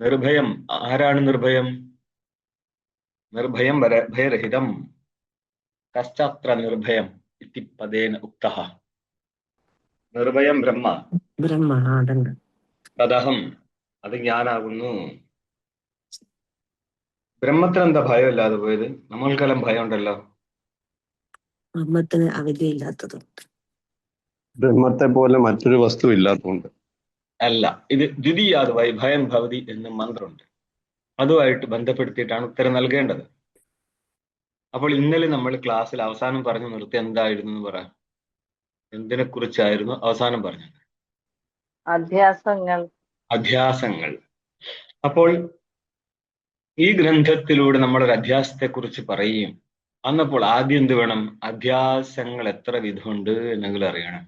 നിർഭയം. ആരാണ് നിർഭയം? നിർഭയം ഭയരഹിതം. കശ്ചാത്ര നിർഭയം ഇതി പദേന ഉക്തഃ. നിർഭയം ബ്രഹ്മ. ബ്രഹ്മ അതുണ്ട്. തദഹം, അത് ഞാനാകുന്നു. ബ്രഹ്മത്തിന് എന്താ ഭയം ഇല്ലാതെ പോയത്? നമ്മൾക്കെല്ലാം ഭയം ഉണ്ടല്ലോ. ബ്രഹ്മത്തിന് അവിദ്യയില്ലാത്തതുണ്ട്. ബ്രഹ്മത്തെ പോലെ മറ്റൊരു വസ്തു ഇല്ലാത്തതുകൊണ്ട്. അല്ല, ഇത് ദ്വിതീയാത് ഭയം ഭവതി എന്ന മന്ത്രമുണ്ട്. അതുമായിട്ട് ബന്ധപ്പെടുത്തിയിട്ടാണ് ഉത്തരം നൽകേണ്ടത്. അപ്പോൾ ഇന്നലെ നമ്മൾ ക്ലാസ്സിൽ അവസാനം പറഞ്ഞു നിർത്തി എന്തായിരുന്നു എന്ന് പറയാം. എന്തിനെ കുറിച്ചായിരുന്നു അവസാനം പറഞ്ഞത്? അധ്യാസങ്ങൾ. അധ്യാസങ്ങൾ. അപ്പോൾ ഈ ഗ്രന്ഥത്തിലൂടെ നമ്മളൊരു അധ്യാസത്തെ കുറിച്ച് പറയുകയും അന്നപ്പോൾ ആദ്യം എന്ത് വേണം? അധ്യാസങ്ങൾ എത്ര വിധമുണ്ട് എന്നെങ്കിലും അറിയണം.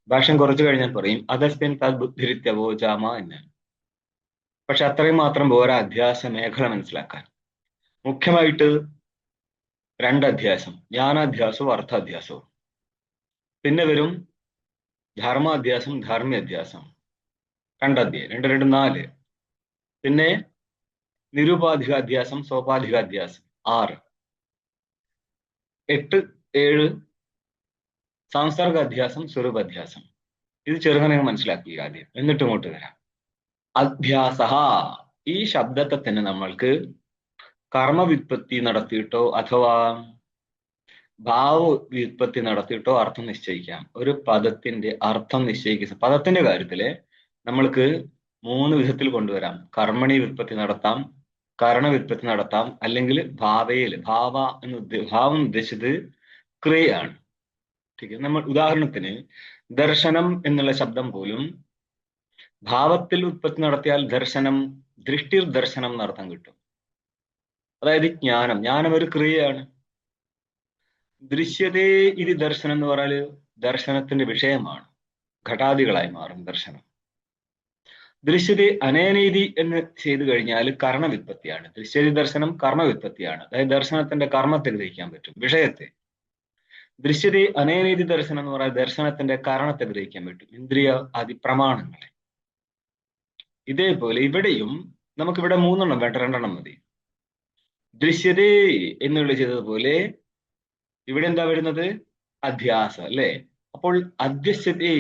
ഭാഷ്യം കുറച്ചു കഴിഞ്ഞാൽ പറയും അധസ്മിൻ തദ് ബുദ്ധിരിത്യവോചാമ എന്ന്. പക്ഷെ അത്രയും മാത്രം പോരാ അധ്യാസ മേഖല മനസ്സിലാക്കാൻ. മുഖ്യമായിട്ട് രണ്ട് അധ്യാസം, ജ്ഞാനാധ്യാസവും അർത്ഥാധ്യാസവും. പിന്നെ വരും ധർമാധ്യാസം, ധാർമ്മ്യാധ്യാസം, രണ്ടധ്യായം, 2 2 4. പിന്നെ നിരുപാധികാധ്യാസം, സോപാധികാധ്യാസം 6. 8 7 സാംസർഗാധ്യാസം, സ്വരൂപാധ്യാസം. ഇത് ചെറുങ്ങനെ മനസ്സിലാക്കി ആദ്യം, എന്നിട്ട് ഇങ്ങോട്ട് വരാം. അധ്യാസ, ഈ ശബ്ദത്തെ തന്നെ നമ്മൾക്ക് കർമ്മവ്യുത്പത്തി നടത്തിയിട്ടോ അഥവാ ഭാവവ്യുത്പത്തി നടത്തിയിട്ടോ അർത്ഥം നിശ്ചയിക്കാം. ഒരു പദത്തിന്റെ അർത്ഥം നിശ്ചയിക്കുന്ന പദത്തിന്റെ കാര്യത്തില് നമ്മൾക്ക് 3 വിധത്തിൽ കൊണ്ടുവരാം. കർമ്മണി വ്യുത്പത്തി നടത്താം, കരണവ്യുത്പത്തി നടത്താം, അല്ലെങ്കിൽ ഭാവം ഭാവം ഉദ്ദേശിച്ചത് ക്രിയയാണ്. നമ്മൾ ഉദാഹരണത്തിന് ദർശനം എന്നുള്ള ശബ്ദം പോലും ഭാവത്തിൽ ഉത്പത്തി നടത്തിയാൽ ദർശനം, ദൃഷ്ടിർ ദർശനം എന്നർത്ഥം കിട്ടും. അതായത് ജ്ഞാനം ഒരു ക്രിയയാണ്. ദൃശ്യതേ ഇത് ദർശനം എന്ന് പറഞ്ഞാൽ ദർശനത്തിന്റെ വിഷയമാണ്, ഘടാദികളായി മാറും ദർശനം. ദൃശ്യത അനേനീതി എന്ന് ചെയ്തു കഴിഞ്ഞാൽ കർണവ്യുത്പത്തിയാണ്. ദൃശ്യതി ദർശനം കർമ്മവ്യുത്പത്തിയാണ്. അതായത് ദർശനത്തിന്റെ കർമ്മത്തെ ഗ്രഹിക്കാൻ പറ്റും, വിഷയത്തെ. ദൃശ്യത അനേനീതി ദർശനം എന്ന് പറഞ്ഞാൽ ദർശനത്തിന്റെ കാരണത്തെ ഗ്രഹിക്കാൻ പറ്റും, ഇന്ദ്രിയ ആദി പ്രമാണങ്ങളെ. ഇതേപോലെ ഇവിടെയും നമുക്കിവിടെ 3 വേണ്ട, 2 മതി. ദൃശ്യതേ എന്നുള്ള ചെയ്തതുപോലെ ഇവിടെ എന്താ വരുന്നത്? അധ്യാസം അല്ലേ? അപ്പോൾ അധ്യസ്യതേ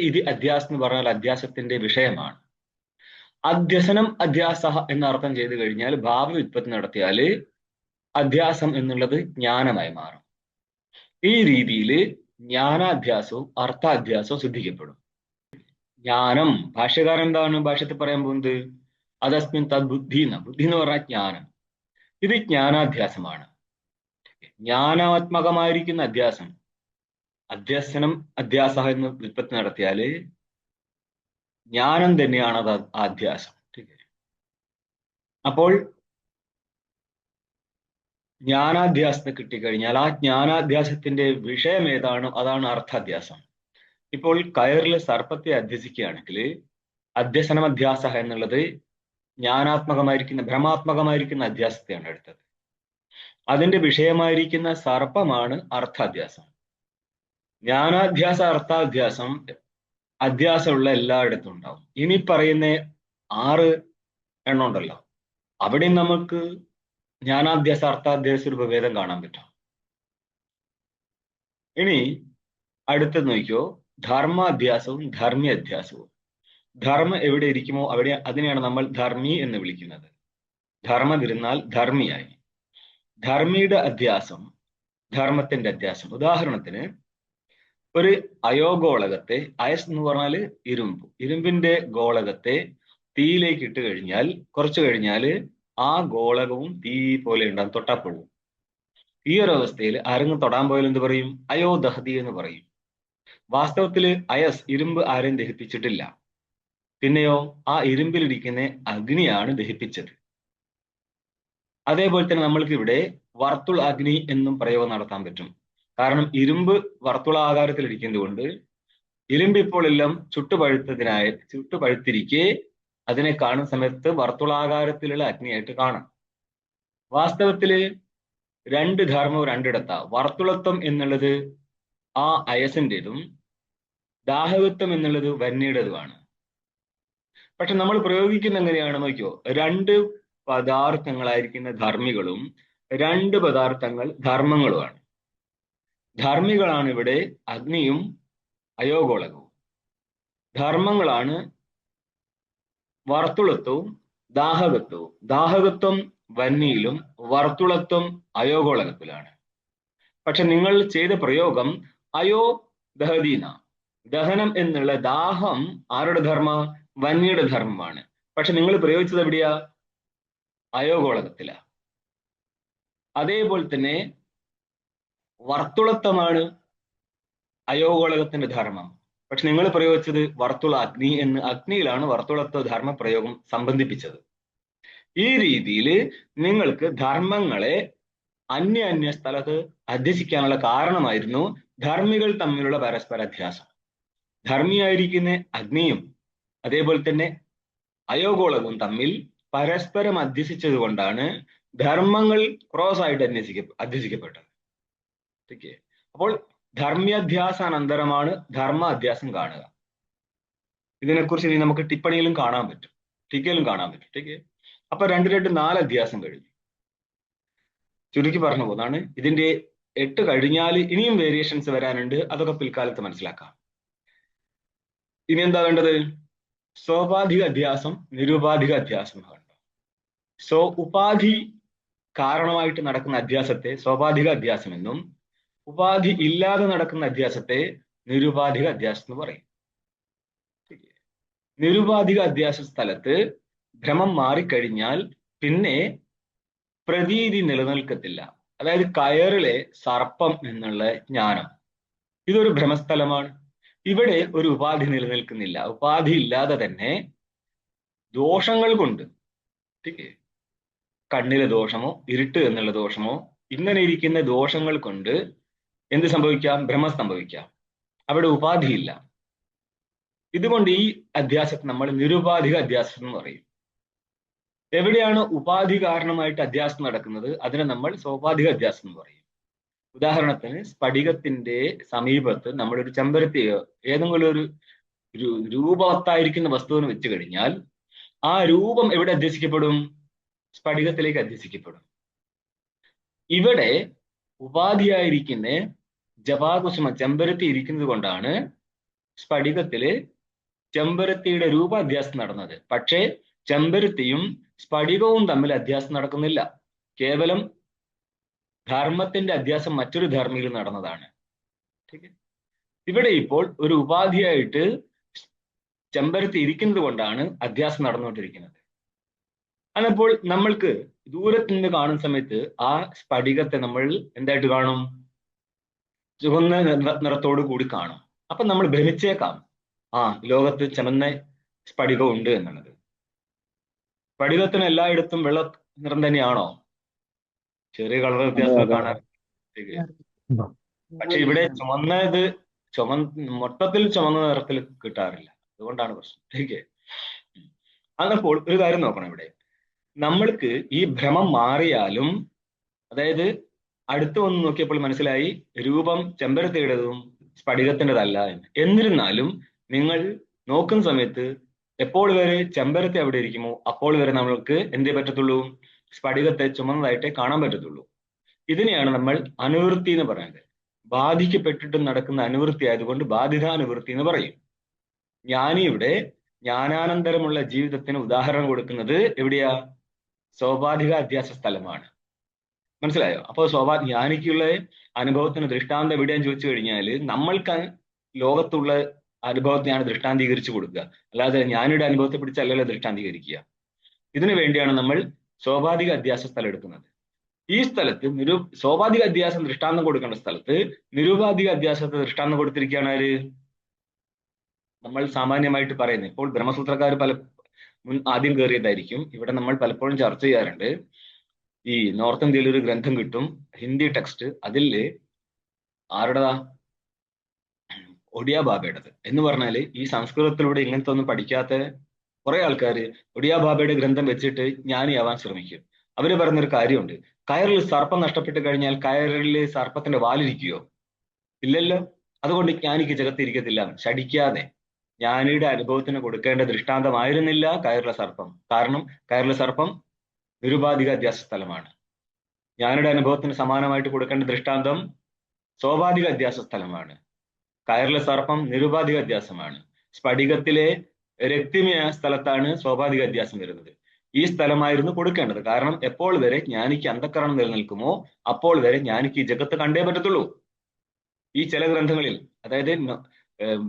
ഇത് അധ്യാസം എന്ന് പറഞ്ഞാൽ അധ്യാസത്തിന്റെ വിഷയമാണ്. അധ്യസനം അധ്യാസ എന്ന അർത്ഥം ചെയ്തു കഴിഞ്ഞാൽ ഭാവവ്യുത്പത്തി നടത്തിയാല് അധ്യാസം എന്നുള്ളത് ജ്ഞാനമായി മാറും. ഈ രീതിയിൽ ജ്ഞാനാധ്യാസവും അർത്ഥാധ്യാസവും സിദ്ധിക്കപ്പെടും. ജ്ഞാനം, ഭാഷ്യകാരൻ എന്താണ് ഭാഷ്യത്തിൽ പറയാൻ പോകുന്നത്? അതസ്മിൻ തദ് ബുദ്ധി എന്ന് പറഞ്ഞാൽ ജ്ഞാനം. ഇത് ജ്ഞാനാധ്യാസമാണ്. ജ്ഞാനാത്മകമായിരിക്കുന്ന അധ്യാസം, അധ്യസനം അധ്യാസ എന്ന് വ്യുത്പത്തി നടത്തിയാല് ജ്ഞാനം തന്നെയാണ് അത് അധ്യാസം. അപ്പോൾ ജ്ഞാനാധ്യാസത്തെ കിട്ടിക്കഴിഞ്ഞാൽ ആ ജ്ഞാനാധ്യാസത്തിന്റെ വിഷയം ഏതാണോ അതാണ് അർത്ഥാധ്യാസം. ഇപ്പോൾ കയറിൽ സർപ്പത്തെ അധ്യസിക്കുകയാണെങ്കിൽ അധ്യസനമധ്യാസ എന്നുള്ളത് ജ്ഞാനാത്മകമായിരിക്കുന്ന ഭ്രമാത്മകമായിരിക്കുന്ന അധ്യാസത്തെയാണ് എടുത്തത്. അതിന്റെ വിഷയമായിരിക്കുന്ന സർപ്പമാണ് അർത്ഥാധ്യാസം. ജ്ഞാനാധ്യാസ അർത്ഥാധ്യാസം അധ്യാസമുള്ള എല്ലായിടത്തും ഉണ്ടാവും. ഇനി പറയുന്ന 6 എണ്ണം ഉണ്ടല്ലോ, അവിടെയും നമുക്ക് ജ്ഞാനാധ്യാസ അർത്ഥാധ്യാസ ഒരു ഭേദം കാണാൻ പറ്റും. ഇനി അടുത്തത് നോക്കിയോ, ധർമാധ്യാസവും ധർമ്മ്യാധ്യാസവും. ധർമ്മം എവിടെ ഇരിക്കുമോ അവിടെ അതിനെയാണ് നമ്മൾ ധർമ്മി എന്ന് വിളിക്കുന്നത്. ധർമ്മം ഇരുന്നാൽ ധർമ്മിയായി. ധർമ്മിയുടെ അധ്യാസം ധർമ്മത്തിന്റെ അധ്യാസം. ഉദാഹരണത്തിന് ഒരു അയോഗോളകത്തെ, അയസ് എന്ന് പറഞ്ഞാൽ ഇരുമ്പിന്റെ ഗോളകത്തെ തീയിലേക്ക് ഇട്ട് കഴിഞ്ഞാൽ കുറച്ചു കഴിഞ്ഞാൽ ആ ഗോളകവും തീ പോലെ ഉണ്ടാകും, തൊട്ടാപ്പൊഴും. ഈ ഒരു അവസ്ഥയിൽ ആരെങ്കിലും തൊടാൻ പോയാൽ എന്ത് പറയും? അയോ ദഹതി എന്ന് പറയും. വാസ്തവത്തിൽ ഇരുമ്പ് ആരെയും ദഹിപ്പിച്ചിട്ടില്ല. പിന്നെയോ ആ ഇരുമ്പിലിരിക്കുന്ന അഗ്നിയാണ് ദഹിപ്പിച്ചത്. അതേപോലെ തന്നെ നമ്മൾക്ക് ഇവിടെ വർത്തുൾ അഗ്നി എന്നും പ്രയോഗം നടത്താൻ പറ്റും. കാരണം ഇരുമ്പ് വർത്തുളാകാരത്തിൽ ഇരിക്കുന്നത് കൊണ്ട് ഇരുമ്പ് ഇപ്പോൾ എല്ലാം ചുട്ടുപഴുത്തിരിക്കെ അതിനെ കാണുന്ന സമയത്ത് വർത്തുളാകാരത്തിലുള്ള അഗ്നിയായിട്ട് കാണാം. വാസ്തവത്തില് 2 ധർമ്മവും രണ്ടിടത്താ. വർത്തുളത്വം എന്നുള്ളത് ആ അയസിൻ്റെതും ദാഹകത്വം എന്നുള്ളത് വന്യയുടേതുമാണ്. പക്ഷെ നമ്മൾ പ്രയോഗിക്കുന്ന എങ്ങനെയാണ് നോക്കിയോ, രണ്ട് പദാർത്ഥങ്ങളായിരിക്കുന്ന ധർമ്മികളും രണ്ട് പദാർത്ഥങ്ങൾ ധർമ്മങ്ങളുമാണ്. ധർമ്മികളാണ് ഇവിടെ അഗ്നിയും അയോഗോളകവും. ധർമ്മങ്ങളാണ് വർത്തുളത്വവും ദാഹകത്വവും. ദാഹകത്വം വന്നിയിലും വർത്തുളത്വം അയോഗോളകത്തിലാണ്. പക്ഷെ നിങ്ങൾ ചെയ്ത പ്രയോഗം അയോ ദഹദീന, ദഹനം എന്നുള്ള ദാഹം ആരുടെ ധർമ്മ? വന്യയുടെ ധർമ്മമാണ്. പക്ഷെ നിങ്ങൾ പ്രയോഗിച്ചത് എവിടെയാ? അയോഗോളകത്തിലാ. അതേപോലെ തന്നെ വർത്തുളത്വമാണ് അയോഗോളകത്തിന്റെ ധർമ്മം. പക്ഷെ നിങ്ങൾ പ്രയോഗിച്ചത് വർത്തുള അഗ്നി എന്ന്, അഗ്നിയിലാണ് വർത്തുളത്വ ധർമ്മ പ്രയോഗം സംബന്ധിപ്പിച്ചത്. ഈ രീതിയിൽ നിങ്ങൾക്ക് ധർമ്മങ്ങളെ അന്യ സ്ഥലത്ത് അധ്യസിക്കാനുള്ള കാരണമായിരുന്നു ധർമ്മികൾ തമ്മിലുള്ള പരസ്പര അധ്യാസം. ധർമ്മിയായിരിക്കുന്ന അഗ്നിയും അതേപോലെ തന്നെ അയോഗോളകവും തമ്മിൽ പരസ്പരം അധ്യസിച്ചത് കൊണ്ടാണ് ധർമ്മങ്ങൾ ക്രോസ് ആയിട്ട് അധ്യസിക്കപ്പെട്ടത്. ഓക്കെ, അപ്പോൾ ധർമ്മ്യാധ്യാസാനന്തരമാണ് ധർമ്മ അധ്യാസം കാണുക. ഇതിനെക്കുറിച്ച് ഇനി നമുക്ക് ടിപ്പണിയിലും കാണാൻ പറ്റും, ടീക്കയിലും കാണാൻ പറ്റും. ടീക്കെ, അപ്പൊ 4 അധ്യാസം കഴിഞ്ഞു. ചുരുക്കി പറഞ്ഞു പോകുന്നതാണ്. ഇതിന്റെ 8 കഴിഞ്ഞാൽ ഇനിയും വേരിയേഷൻസ് വരാനുണ്ട്, അതൊക്കെ പിൽക്കാലത്ത് മനസ്സിലാക്കാം. ഇനി എന്താ വേണ്ടത്? സോപാധിക അധ്യാസം, നിരുപാധിക അധ്യാസം കണ്ടു. ഉപാധി കാരണമായിട്ട് നടക്കുന്ന അധ്യാസത്തെ സോപാധിക അധ്യാസം എന്നും, ഉപാധി ഇല്ലാതെ നടക്കുന്ന അധ്യാസത്തെ നിരുപാധിക അധ്യാസം എന്ന് പറയും. നിരുപാധിക അധ്യാസ സ്ഥലത്ത് ഭ്രമം മാറിക്കഴിഞ്ഞാൽ പിന്നെ പ്രതീതി നിലനിൽക്കത്തില്ല. അതായത് കയറിലെ സർപ്പം എന്നുള്ള ജ്ഞാനം, ഇതൊരു ഭ്രമസ്ഥലമാണ്. ഇവിടെ ഒരു ഉപാധി നിലനിൽക്കുന്നില്ല. ഉപാധി ഇല്ലാതെ തന്നെ ദോഷങ്ങൾ കൊണ്ട്, കണ്ണിലെ ദോഷമോ ഇരുട്ട് എന്നുള്ള ദോഷമോ ഇങ്ങനെ ഇരിക്കുന്ന ദോഷങ്ങൾ കൊണ്ട് എന്ത് സംഭവിക്കാം? ഭ്രമം സംഭവിക്കാം. അവിടെ ഉപാധിയില്ല. ഇതുകൊണ്ട് ഈ അധ്യാസത്തെ നമ്മൾ നിരുപാധിക അധ്യാസം എന്ന് പറയും. എവിടെയാണ് ഉപാധി കാരണമായിട്ട് അധ്യാസം നടക്കുന്നത് അതിനെ നമ്മൾ സോപാധിക അധ്യാസം എന്ന് പറയും. ഉദാഹരണത്തിന് സ്ഫടികത്തിന്റെ സമീപത്ത് നമ്മളൊരു ചെമ്പരത്തിയോ ഏതെങ്കിലും ഒരു രൂപവത്തായിരിക്കുന്ന വസ്തുവിനെ വെച്ച് കഴിഞ്ഞാൽ ആ രൂപം എവിടെ അധ്യസിക്കപ്പെടും? സ്ഫടികത്തിലേക്ക് അധ്യസിക്കപ്പെടും. ഇവിടെ ഉപാധിയായിരിക്കുന്ന ജപാകുസുമ ചെമ്പരത്തി ഇരിക്കുന്നത് കൊണ്ടാണ് സ്ഫടികത്തില് ചെമ്പരത്തിയുടെ രൂപാധ്യാസം നടന്നത്. പക്ഷേ ചെമ്പരത്തിയും സ്ഫടികവും തമ്മിൽ അധ്യാസം നടക്കുന്നില്ല. കേവലം ധർമ്മത്തിന്റെ അധ്യാസം മറ്റൊരു ധർമ്മിയിൽ നടന്നതാണ്. ഇവിടെ ഇപ്പോൾ ഒരു ഉപാധിയായിട്ട് ചെമ്പരത്തി ഇരിക്കുന്നത് കൊണ്ടാണ് അധ്യാസം നടന്നുകൊണ്ടിരിക്കുന്നത്. അതിപ്പോൾ നമ്മൾക്ക് ദൂരത്ത് നിന്ന് കാണുന്ന സമയത്ത് ആ സ്ഫടികത്തെ നമ്മൾ എന്തായിട്ട് കാണും? ചുവന്ന നിറത്തോടു കൂടി കാണും. അപ്പൊ നമ്മൾ ഭ്രമിച്ചേക്കാം, ലോകത്ത് ചുമന്ന സ്ഫടികം ഉണ്ട് എന്നുള്ളത്. സ്ഫടികത്തിന് എല്ലായിടത്തും വെള്ള നിറം തന്നെയാണോ? ചെറിയ കളർ വ്യത്യാസം കാണാൻ. പക്ഷെ ഇവിടെ മൊത്തത്തിൽ ചുമന്ന നിറത്തിൽ കിട്ടാറില്ല. അതുകൊണ്ടാണ് പ്രശ്നം. അതപ്പോൾ ഒരു കാര്യം നോക്കണം. ഇവിടെ നമ്മൾക്ക് ഈ ഭ്രമം മാറിയാലും, അതായത് അടുത്ത് വന്ന് നോക്കിയപ്പോൾ മനസ്സിലായി രൂപം ചെമ്പരത്തിയുടേതും സ്ഫടികത്തിൻ്റെതല്ല എന്ന്. എന്നിരുന്നാലും നിങ്ങൾ നോക്കുന്ന സമയത്ത് എപ്പോൾ വരെ ചെമ്പരത്തി അവിടെ ഇരിക്കുമോ അപ്പോൾ വരെ നമ്മൾക്ക് എന്തേ പറ്റത്തുള്ളൂ? സ്ഫടികത്തെ ചുമന്നതായിട്ടേ കാണാൻ പറ്റത്തുള്ളൂ. ഇതിനെയാണ് നമ്മൾ അനുവൃത്തി എന്ന് പറയുന്നത്. ബാധിക്കപ്പെട്ടിട്ടും നടക്കുന്ന അനുവൃത്തി ആയതുകൊണ്ട് ബാധിതാനുവൃത്തി എന്ന് പറയും. ജ്ഞാനിയുടെ ജ്ഞാനാനന്തരമുള്ള ജീവിതത്തിന് ഉദാഹരണം കൊടുക്കുന്നത് എവിടെയാ? സോപാധിക അധ്യാസ സ്ഥലമാണ്. മനസ്സിലായോ? അപ്പോൾ ജ്ഞാനിക്കുള്ള അനുഭവത്തിന് ദൃഷ്ടാന്തം എവിടെയാന്ന് ചോദിച്ചു കഴിഞ്ഞാൽ നമ്മൾക്ക് ലോകത്തുള്ള അനുഭവത്തെയാണ് ദൃഷ്ടാന്തീകരിച്ചു കൊടുക്കുക. അല്ലാതെ ജ്ഞാനിയുടെ അനുഭവത്തെ പിടിച്ചല്ലല്ലോ ദൃഷ്ടാന്തീകരിക്കുക. ഇതിനു വേണ്ടിയാണ് നമ്മൾ സോപാധിക അധ്യാസ സ്ഥലം എടുക്കുന്നത്. ഈ സ്ഥലത്ത് സോപാധിക അധ്യാസം ദൃഷ്ടാന്തം കൊടുക്കേണ്ട സ്ഥലത്ത് നിരുപാധിക അധ്യാസത്തെ ദൃഷ്ടാന്തം കൊടുത്തിരിക്കുകയാണ് ആര്? നമ്മൾ സാമാന്യമായിട്ട് പറയുന്നത്. ഇപ്പോൾ ബ്രഹ്മസൂത്രക്കാർ ആദ്യം കയറിയതായിരിക്കും. ഇവിടെ നമ്മൾ പലപ്പോഴും ചർച്ച ചെയ്യാറുണ്ട്. ഈ നോർത്ത് ഇന്ത്യയിൽ ഒരു ഗ്രന്ഥം കിട്ടും, ഹിന്ദി ടെക്സ്റ്റ്. അതിൽ ആരുടേതാ? ഒഡിയ ബാബയുടേത്. എന്ന് പറഞ്ഞാൽ ഈ സംസ്കൃതത്തിലൂടെ ഇങ്ങനത്തെ ഒന്നും പഠിക്കാത്ത കുറെ ആൾക്കാർ ഒഡിയ ബാബയുടെ ഗ്രന്ഥം വെച്ചിട്ട് ജ്ഞാനിയാവാൻ ശ്രമിക്കും. അവര് പറഞ്ഞൊരു കാര്യമുണ്ട്, കയറിൽ സർപ്പം നഷ്ടപ്പെട്ട് കഴിഞ്ഞാൽ കയറിൽ സർപ്പത്തിന്റെ വാലിരിക്കുകയോ? ഇല്ലല്ലോ. അതുകൊണ്ട് ജ്ഞാനിക്ക് ജഗത്തിരിക്കത്തില്ല. ശടിക്കാതെ ജ്ഞാനിയുടെ അനുഭവത്തിന് കൊടുക്കേണ്ട ദൃഷ്ടാന്തമായിരുന്നില്ല കയറിലെ സർപ്പം. കാരണം കയറിലെ സർപ്പം നിരുപാധിക അധ്യാസ സ്ഥലമാണ്. ജ്ഞാനിയുടെ അനുഭവത്തിന് സമാനമായിട്ട് കൊടുക്കേണ്ട ദൃഷ്ടാന്തം സ്വാഭാവിക അധ്യാസ സ്ഥലമാണ്. കയറിലെ സർപ്പം നിരുപാധിക അധ്യാസമാണ്. സ്ഫടികത്തിലെ രക്തിമയ സ്ഥലത്താണ് സ്വാഭാവിക അധ്യാസം വരുന്നത്. ഈ സ്ഥലമായിരുന്നു കൊടുക്കേണ്ടത്. കാരണം എപ്പോൾ വരെ ജ്ഞാനിക്ക് അന്ധക്കരണം നിലനിൽക്കുമോ അപ്പോൾ വരെ ജ്ഞാനിക്ക് ഈ ജഗത്ത് കണ്ടേ പറ്റത്തുള്ളൂ. ഈ ചില ഗ്രന്ഥങ്ങളിൽ, അതായത്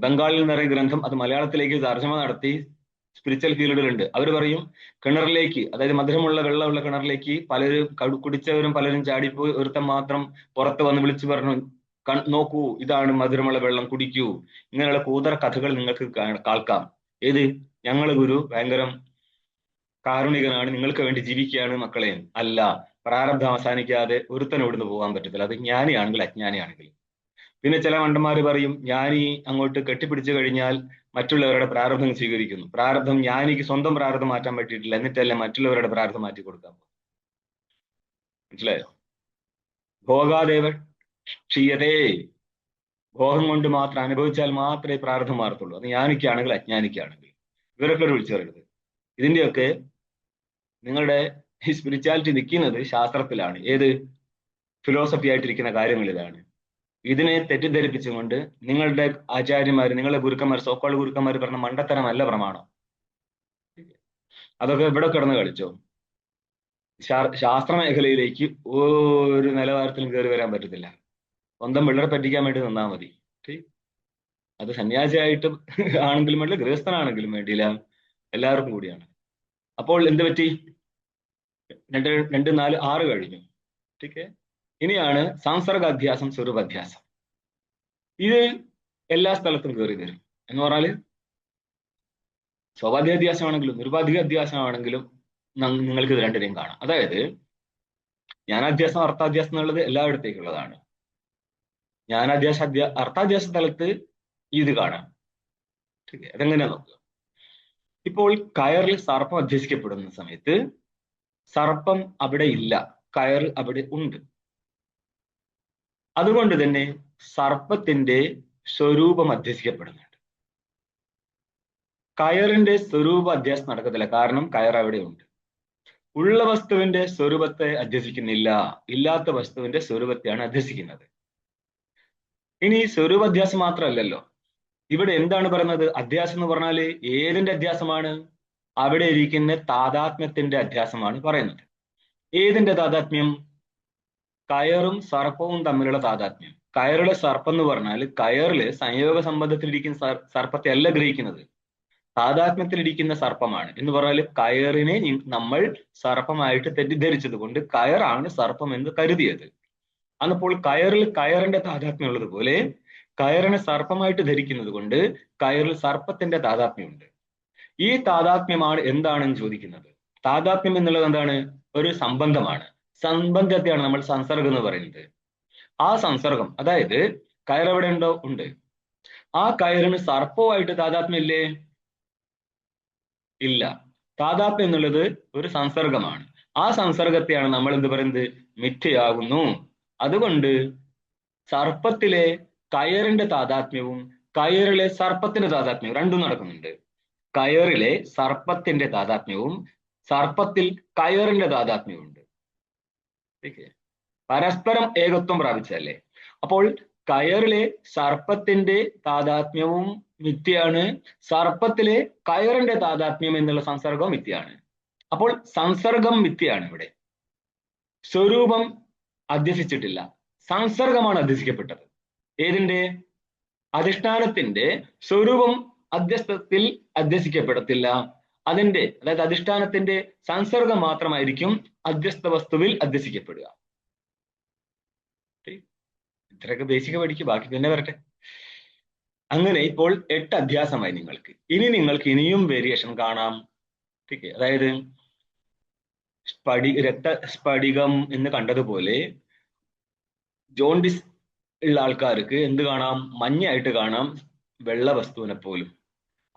ബംഗാളിൽ നിറയെ ഗ്രന്ഥം അത് മലയാളത്തിലേക്ക് തർജ്ജമ നടത്തി സ്പിരിച്വൽ ഫീൽഡുകളുണ്ട്. അവർ പറയും കിണറിലേക്ക്, അതായത് മധുരമുള്ള വെള്ളമുള്ള കിണറിലേക്ക് പലരും കുടിച്ചവരും പലരും ചാടിപ്പോയി, ഒരുത്തൻ മാത്രം പുറത്ത് വന്ന് വിളിച്ചു പറഞ്ഞു, നോക്കൂ ഇതാണ് മധുരമുള്ള വെള്ളം, കുടിക്കൂ. ഇങ്ങനെയുള്ള കൂതറ കഥകൾ നിങ്ങൾക്ക് കേൾക്കാം. ഏത്? ഞങ്ങൾ ഗുരു ഭയങ്കരം കാരുണികനാണ്, നിങ്ങൾക്ക് വേണ്ടി ജീവിക്കുകയാണ് മക്കളെ. അല്ല, പ്രാരബ്ധം അവസാനിക്കാതെ ഒരുത്തൻ ഇവിടുന്ന് പോകാൻ പറ്റത്തില്ല, അത് ജ്ഞാനിയാണെങ്കിൽ അജ്ഞാനിയാണെങ്കിൽ. പിന്നെ ചില മണ്ടന്മാര് പറയും ജ്ഞാനി അങ്ങോട്ട് കെട്ടിപ്പിടിച്ചു കഴിഞ്ഞാൽ മറ്റുള്ളവരുടെ പ്രാരബ്ധം സ്വീകരിക്കുന്നു. പ്രാരബ്ധം ജ്ഞാനിക്ക് സ്വന്തം പ്രാരബ്ധം മാറ്റാൻ പറ്റിയിട്ടില്ല, എന്നിട്ടല്ലേ മറ്റുള്ളവരുടെ പ്രാരബ്ധം മാറ്റി കൊടുക്കാൻ പോകും. മനസ്സിലായോ? ഭോഗാദേവ ക്ഷീയതേ, ഭോഗം കൊണ്ട് മാത്രം അനുഭവിച്ചാൽ മാത്രമേ പ്രാരബ്ധം മാറത്തുള്ളൂ. അത് ജ്ഞാനിക്കാണെങ്കിൽ അജ്ഞാനിക്കാണെങ്കിൽ. ഇവരൊക്കെ വിളിച്ചു പറയരുത്. ഇതിന്റെയൊക്കെ നിങ്ങളുടെ ഈ സ്പിരിച്വാലിറ്റി നിൽക്കുന്നത് ശാസ്ത്രത്തിലാണ്. ഏത്? ഫിലോസഫി ആയിട്ടിരിക്കുന്ന കാര്യങ്ങളിലാണ്. ഇതിനെ തെറ്റിദ്ധരിപ്പിച്ചുകൊണ്ട് നിങ്ങളുടെ ആചാര്യന്മാര്, നിങ്ങളുടെ ഗുരുക്കന്മാർ, സോക്കോൾ ഗുരുക്കന്മാർ പറഞ്ഞ മണ്ടത്തരമല്ല പ്രമാണം. അതൊക്കെ ഇവിടെ കിടന്ന് കളിച്ചോ. ശാസ്ത്ര മേഖലയിലേക്ക് ഒരു നിലവാരത്തിലും കയറി വരാൻ പറ്റത്തില്ല. സ്വന്തം പിള്ളേരെ പറ്റിക്കാൻ വേണ്ടി നിന്നാൽ മതി. അത് സന്യാസിയായിട്ട് ആണെങ്കിലും വേണ്ടില്ല, ഗൃഹസ്ഥനാണെങ്കിലും വേണ്ടിയില്ല, എല്ലാവർക്കും കൂടിയാണ്. അപ്പോൾ എന്ത് പറ്റി? 2, 4, 6 കഴിഞ്ഞു. ഓക്കെ, ഇനിയാണ് സാംസർഗാധ്യാസം, സ്വരൂപാധ്യാസം. ഇത് എല്ലാ സ്ഥലത്തും കയറി വരും. എന്ന് പറഞ്ഞാല് സ്വാഭാവികാധ്യാസമാണെങ്കിലും നിരുപാധിക അധ്യാസമാണെങ്കിലും നിങ്ങൾക്ക് ഇത് രണ്ടിനെയും കാണാം. അതായത് ജ്ഞാനാധ്യാസം അർത്ഥാധ്യാസം എന്നുള്ളത് എല്ലായിടത്തേക്കുള്ളതാണ്. അർത്ഥാധ്യാസ സ്ഥലത്ത് ഇത് കാണാം. അതെങ്ങനെയാ നോക്കുക. ഇപ്പോൾ കയറിൽ സർപ്പം അധ്യസിക്കപ്പെടുന്ന സമയത്ത് സർപ്പം അവിടെ ഇല്ല, കയർ അവിടെ ഉണ്ട്. അതുകൊണ്ട് തന്നെ സർപ്പത്തിന്റെ സ്വരൂപം അധ്യസിക്കപ്പെടുന്നുണ്ട്. കയറിന്റെ സ്വരൂപ അധ്യാസം നടക്കത്തില്ല, കാരണം കയർ അവിടെ ഉണ്ട്. ഉള്ള വസ്തുവിന്റെ സ്വരൂപത്തെ അധ്യസിക്കുന്നില്ല, ഇല്ലാത്ത വസ്തുവിന്റെ സ്വരൂപത്തെയാണ് അധ്യസിക്കുന്നത്. ഇനി സ്വരൂപാധ്യാസം മാത്രമല്ലല്ലോ, ഇവിടെ എന്താണ് പറയുന്നത്? അധ്യാസം എന്ന് പറഞ്ഞാല് ഏതിന്റെ അധ്യാസമാണ്? അവിടെ ഇരിക്കുന്ന താതാത്മ്യത്തിന്റെ അധ്യാസമാണ് പറയുന്നത്. ഏതിന്റെ താതാത്മ്യം? കയറും സർപ്പവും തമ്മിലുള്ള താതാത്മ്യം. കയറിലെ സർപ്പം എന്ന് പറഞ്ഞാൽ കയറില് സംയോഗ സംബന്ധത്തിലിരിക്കുന്ന സർപ്പത്തെ അല്ല ഗ്രഹിക്കുന്നത്, താതാത്മ്യത്തിലിരിക്കുന്ന സർപ്പമാണ്. എന്ന് പറഞ്ഞാൽ കയറിനെ നമ്മൾ സർപ്പമായിട്ട് തെറ്റിദ്ധരിച്ചത് കൊണ്ട് കയറാണ് സർപ്പം എന്ന് കരുതിയത്. അന്നപ്പോൾ കയറിന്റെ താതാത്മ്യം ഉള്ളതുപോലെ കയറിനെ സർപ്പമായിട്ട് ധരിക്കുന്നത് കൊണ്ട് കയറിൽ സർപ്പത്തിന്റെ താതാത്മ്യമുണ്ട്. ഈ താതാത്മ്യമാണ് എന്താണെന്ന് ചോദിക്കുന്നത്. താതാത്മ്യം എന്നുള്ളത് എന്താണ്? ഒരു സംബന്ധമാണ്. സംബന്ധത്തെയാണ് നമ്മൾ സംസർഗം എന്ന് പറയുന്നത്. ആ സംസർഗം, അതായത് കയറെവിടെ ഉണ്ടോ? ഉണ്ട്. ആ കയറിന് സർപ്പവുമായിട്ട് താതാത്മ്യം ഇല്ലേ? ഇല്ല. താതാത്മ്യം എന്നുള്ളത് ഒരു സംസർഗമാണ്. ആ സംസർഗത്തെയാണ് നമ്മൾ എന്ത് പറയുന്നത്? മിഥ്യയാകുന്നു. അതുകൊണ്ട് സർപ്പത്തിലെ കയറിന്റെ താതാത്മ്യവും കയറിലെ സർപ്പത്തിന്റെ താതാത്മ്യവും രണ്ടും നടക്കുന്നുണ്ട്. കയറിലെ സർപ്പത്തിന്റെ താതാത്മ്യവും സർപ്പത്തിൽ കയറിന്റെ താതാത്മ്യവും ഉണ്ട്. പരസ്പരം ഏകത്വം പ്രാപിച്ചല്ലേ. അപ്പോൾ കയറിലെ സർപ്പത്തിന്റെ താതാത്മ്യവും മിഥ്യയാണ്, സർപ്പത്തിലെ കയറിന്റെ താതാത്മ്യം എന്നുള്ള സംസർഗവും മിഥ്യയാണ്. അപ്പോൾ സംസർഗം മിഥ്യയാണ്. ഇവിടെ സ്വരൂപം അധ്യസിച്ചിട്ടില്ല, സംസർഗമാണ് അധ്യസിക്കപ്പെട്ടത്. ഏതിന്റെ? അധിഷ്ഠാനത്തിന്റെ സ്വരൂപം അധ്യസ്ഥത്തിൽ അധ്യസിക്കപ്പെടത്തില്ല. അതിന്റെ, അതായത് അധിഷ്ഠാനത്തിന്റെ സംസർഗം മാത്രമായിരിക്കും അധ്യസ്ഥ വസ്തുവിൽ അധ്യസിക്കപ്പെടുക. ഇത്രയൊക്കെ ബേസിക് പഠിക്കും, ബാക്കി പിന്നെ വരട്ടെ. അങ്ങനെ ഇപ്പോൾ 8 അധ്യാസമായി നിങ്ങൾക്ക്. ഇനി നിങ്ങൾക്ക് ഇനിയും വേരിയേഷൻ കാണാം. അതായത് രക്തസ്ഫടികം എന്ന് കണ്ടതുപോലെ ജോണ്ടിസ് ഉള്ള ആൾക്കാർക്ക് എന്ത് കാണാം? മഞ്ഞയായിട്ട് കാണാം വെള്ള വസ്തുവിനെ പോലും.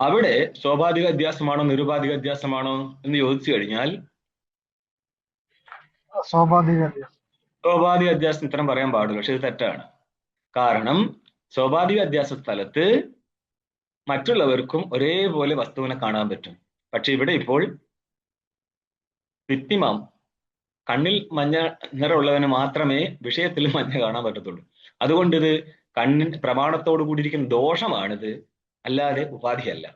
അവിടെ സ്വാഭാവിക അധ്യാസമാണോ നിരുപാധിക അധ്യാസമാണോ എന്ന് ചോദിച്ചു കഴിഞ്ഞാൽ സ്വാഭാവിക അധ്യാസം ഇത്തരം പറയാൻ പാടില്ല. പക്ഷെ ഇത് തെറ്റാണ്. കാരണം സ്വാഭാവിക അധ്യാസ സ്ഥലത്ത് മറ്റുള്ളവർക്കും ഒരേപോലെ വസ്തുവിനെ കാണാൻ പറ്റും. പക്ഷെ ഇവിടെ ഇപ്പോൾ കൃത്രിമം കണ്ണിൽ മഞ്ഞ നിറമുള്ളവന് മാത്രമേ വിഷയത്തിൽ മഞ്ഞ കാണാൻ പറ്റത്തുള്ളൂ. അതുകൊണ്ട് ഇത് കണ്ണിന് പ്രമാണത്തോടു കൂടിയിരിക്കുന്ന ദോഷമാണിത്, അല്ലാതെ ഉപാധിയല്ല.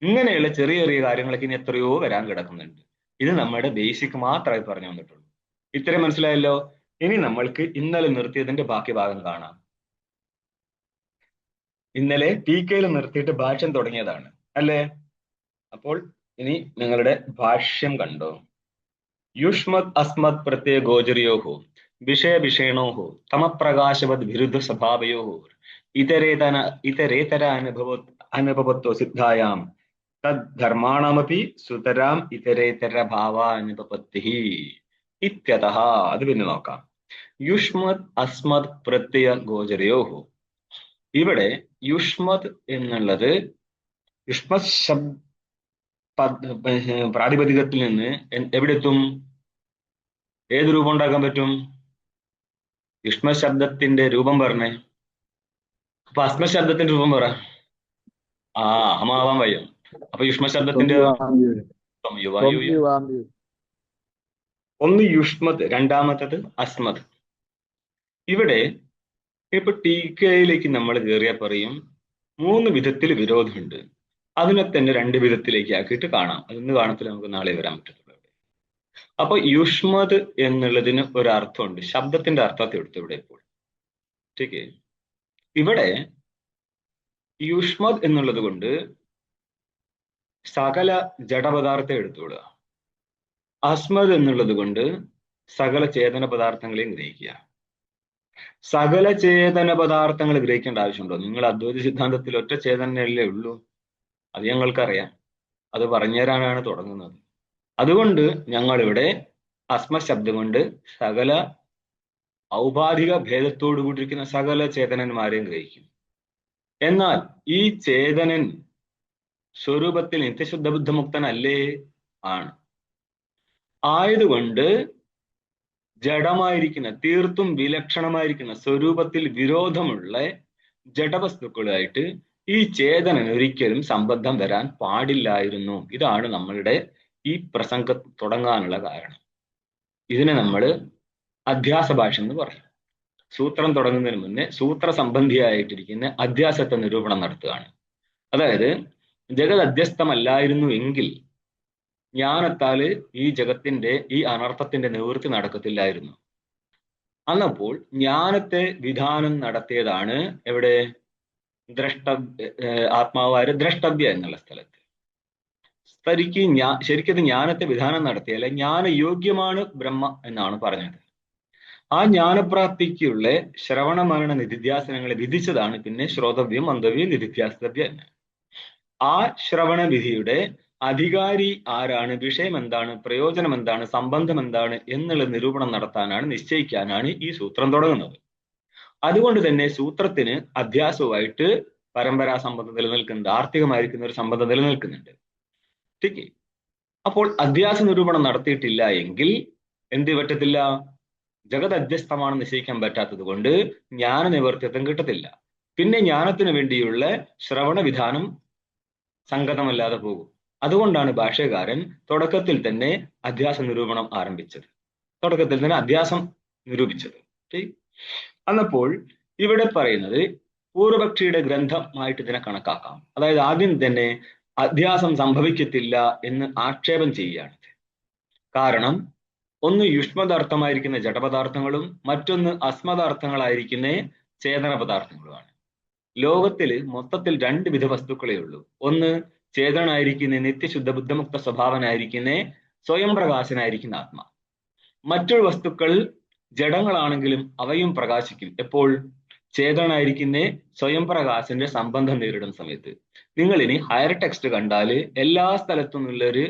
ഇങ്ങനെയുള്ള ചെറിയ ചെറിയ കാര്യങ്ങളൊക്കെ ഇനി എത്രയോ വരാൻ കിടക്കുന്നുണ്ട്. ഇത് നമ്മുടെ ബേസിക് മാത്രമായി പറഞ്ഞു വന്നിട്ടുള്ളൂ. ഇത്രയും മനസ്സിലായല്ലോ. ഇനി നമ്മൾക്ക് ഇന്നലെ നിർത്തിയതിന്റെ ബാക്കി ഭാഗം കാണാം. ഇന്നലെ ടീക്കയിൽ നിർത്തിയിട്ട് ഭാഷ്യം തുടങ്ങിയതാണ് അല്ലേ? അപ്പോൾ ഇനി നിങ്ങളുടെ ഭാഷ്യം കണ്ടോ. യുഷ്മത് അസ്മത് പ്രത്യയ ഗോചരയോഹോ വിഷയ വിഷയണോഹോ തമപ്രകാശവത് വിരുദ്ധ സ്വഭാവയോഹോ ഇതരേതര അനുഭവത്വ സിദ്ധായാം തദ് ധർമാണമപി സുതരാം ഇതരേതര ഭാവാനുപപത്തി ഇത്യതഃ. അത് പിന്നെ നോക്കാം. യുഷ്മത് അസ്മത് പ്രത്യയ ഗോചരയോഹോ. ഇവിടെ യുഷ്മത് എന്നുള്ളത് യുഷ്മത് പ്രാതിപതികത്തിൽ നിന്ന് എവിടെ എത്തും? ഏത് രൂപം ഉണ്ടാക്കാൻ പറ്റും? യുഷ്മ ശബ്ദത്തിന്റെ രൂപം പറഞ്ഞേ. അപ്പൊ അസ്മ ശബ്ദത്തിന്റെ രൂപം പറ. അഹമാവാൻ വയ്യ. അപ്പൊ യുഷ്മ ശബ്ദത്തിന്റെ ഒന്ന് യുഷ്മത്, രണ്ടാമത്തത് അസ്മത്. ഇവിടെ ഇപ്പൊ ടീക്കയിലേക്ക് നമ്മൾ കയറിയാൽ പറയും 3 വിധത്തിൽ വിരോധമുണ്ട്. അതിനെ തന്നെ 2 വിധത്തിലേക്ക് ആക്കിയിട്ട് കാണാം. അതൊന്ന് കാണത്തില്ല, നമുക്ക് നാളെ വരാൻ പറ്റത്തുള്ളൂ. അപ്പൊ യുഷ്മത് എന്നുള്ളതിന് ഒരർത്ഥമുണ്ട്. ശബ്ദത്തിന്റെ അർത്ഥത്തെ എടുത്തു ഇവിടെ ഇപ്പോൾ. ശരി, ഇവിടെ യുഷ്മത് എന്നുള്ളത് കൊണ്ട് സകല ജഡപദാർത്ഥം എടുത്തുകൊള്ളുക. അസ്മത് എന്നുള്ളത് കൊണ്ട് സകല ചേതന പദാർത്ഥങ്ങളെയും ഗ്രഹിക്കുക. സകല ചേതന പദാർത്ഥങ്ങൾ ഗ്രഹിക്കേണ്ട ആവശ്യമുണ്ടോ? നിങ്ങൾ അദ്വൈത സിദ്ധാന്തത്തിൽ ഒറ്റ ചേതനയല്ലേ ഉള്ളൂ. അത് ഞങ്ങൾക്കറിയാം. അത് പറഞ്ഞുതരാനാണ് തുടങ്ങുന്നത്. അതുകൊണ്ട് ഞങ്ങളിവിടെ അസ്മ ശബ്ദം കൊണ്ട് സകല ഔപാധിക ഭേദത്തോടു കൂടിയിരിക്കുന്ന സകല ചേതനന്മാരെയും ഗ്രഹിക്കും. എന്നാൽ ഈ ചേതനൻ സ്വരൂപത്തിൽ നിത്യശുദ്ധ ബുദ്ധമുക്തനല്ലേ? ആണ്. ആയതുകൊണ്ട് ജഡമായിരിക്കുന്ന, തീർത്തും വിലക്ഷണമായിരിക്കുന്ന സ്വരൂപത്തിൽ വിരോധമുള്ള ജഡവസ്തുക്കളുമായിട്ട് ഈ ചേതനൻ ഒരിക്കലും സംബന്ധം വരാൻ പാടില്ലായിരുന്നു. ഇതാണ് നമ്മളുടെ ഈ പ്രസംഗം തുടങ്ങാനുള്ള കാരണം. ഇതിനെ നമ്മൾ അധ്യാസ ഭാഷ എന്ന് പറയും. സൂത്രം തുടങ്ങുന്നതിന് മുന്നേ സൂത്ര സംബന്ധിയായിട്ടിരിക്കുന്ന അധ്യാസത്തെ നിരൂപണം നടത്തുകയാണ്. അതായത് ജഗത് അധ്യസ്ഥമല്ലായിരുന്നു എങ്കിൽ ജ്ഞാനത്താല് ഈ ജഗത്തിന്റെ ഈ അനർത്ഥത്തിന്റെ നിവൃത്തി നടക്കത്തില്ലായിരുന്നു. അന്നപ്പോൾ ജ്ഞാനത്തെ വിധാനം നടത്തിയതാണ് എവിടെ? ആത്മാവാര് ദ്രഷ്ടവ്യ എന്നുള്ള സ്ഥലത്ത്. ശരിക്കും ജ്ഞാനത്തെ വിധാനം നടത്തിയാൽ ജ്ഞാനയോഗ്യമാണ് ബ്രഹ്മ എന്നാണ് പറഞ്ഞത്. ആ ജ്ഞാനപ്രാപ്തിക്കുള്ള ശ്രവണ മരണ നിധിധ്യാസനങ്ങളെ വിധിച്ചതാണ് പിന്നെ ശ്രോതവ്യം, മന്തവ്യം, നിധിധ്യാസ്തവ്യം എന്ന്. ആ ശ്രവണ വിധിയുടെ അധികാരി ആരാണ്, വിഷയം എന്താണ്, പ്രയോജനം എന്താണ്, സംബന്ധം എന്താണ് എന്നുള്ള നിരൂപണം നടത്താനാണ്, നിശ്ചയിക്കാനാണ് ഈ സൂത്രം തുടങ്ങുന്നത്. അതുകൊണ്ട് തന്നെ സൂത്രത്തിന് അധ്യാസവുമായിട്ട് പരമ്പരാ സംബന്ധം നിലനിൽക്കുന്നുണ്ട്, ആർത്തികമായിരിക്കുന്ന ഒരു സംബന്ധം നിലനിൽക്കുന്നുണ്ട്. ശരി, അപ്പോൾ അധ്യാസ നിരൂപണം നടത്തിയിട്ടില്ല എങ്കിൽ എന്ത് പറ്റത്തില്ല? ജഗത് അധ്യസ്ഥമാണെന്ന് നിശ്ചയിക്കാൻ പറ്റാത്തത് കൊണ്ട് ജ്ഞാന നിവർത്തിത്വം കിട്ടത്തില്ല. പിന്നെ ജ്ഞാനത്തിന് വേണ്ടിയുള്ള ശ്രവണ വിധാനം സംഗതമല്ലാതെ പോകും. അതുകൊണ്ടാണ് ഭാഷ്യകാരൻ തുടക്കത്തിൽ തന്നെ അധ്യാസ നിരൂപണം ആരംഭിച്ചത്, തുടക്കത്തിൽ തന്നെ അധ്യാസം നിരൂപിച്ചത്. അന്നപ്പോൾ ഇവിടെ പറയുന്നത് പൂർവപക്ഷിയുടെ ഗ്രന്ഥമായിട്ട് ഇതിനെ കണക്കാക്കാം. അതായത് ആദ്യം തന്നെ അധ്യാസം സംഭവിക്കത്തില്ല എന്ന് ആക്ഷേപം ചെയ്യുകയാണ്. കാരണം ഒന്ന് യുഷ്മദാർത്ഥമായിരിക്കുന്ന ജഡപദാർത്ഥങ്ങളും മറ്റൊന്ന് അസ്മദാർത്ഥങ്ങളായിരിക്കുന്ന ചേതന പദാർത്ഥങ്ങളുമാണ്. ലോകത്തിൽ മൊത്തത്തിൽ 2 വിധ വസ്തുക്കളേ ഉള്ളൂ. ഒന്ന് ചേതനായിരിക്കുന്ന നിത്യശുദ്ധ ബുദ്ധമുക്ത സ്വഭാവനായിരിക്കുന്ന സ്വയം പ്രകാശനായിരിക്കുന്ന ആത്മാ. മറ്റൊരു വസ്തുക്കൾ ജഡങ്ങളാണെങ്കിലും അവയും പ്രകാശിക്കും. എപ്പോൾ? ചേതനായിരിക്കുന്ന സ്വയം പ്രകാശന്റെ സംബന്ധം നേരിടുന്ന സമയത്ത്. നിങ്ങൾ ഇനി ഹയർ ടെക്സ്റ്റ് കണ്ടാൽ എല്ലാ സ്ഥലത്തും ഉള്ളൊരു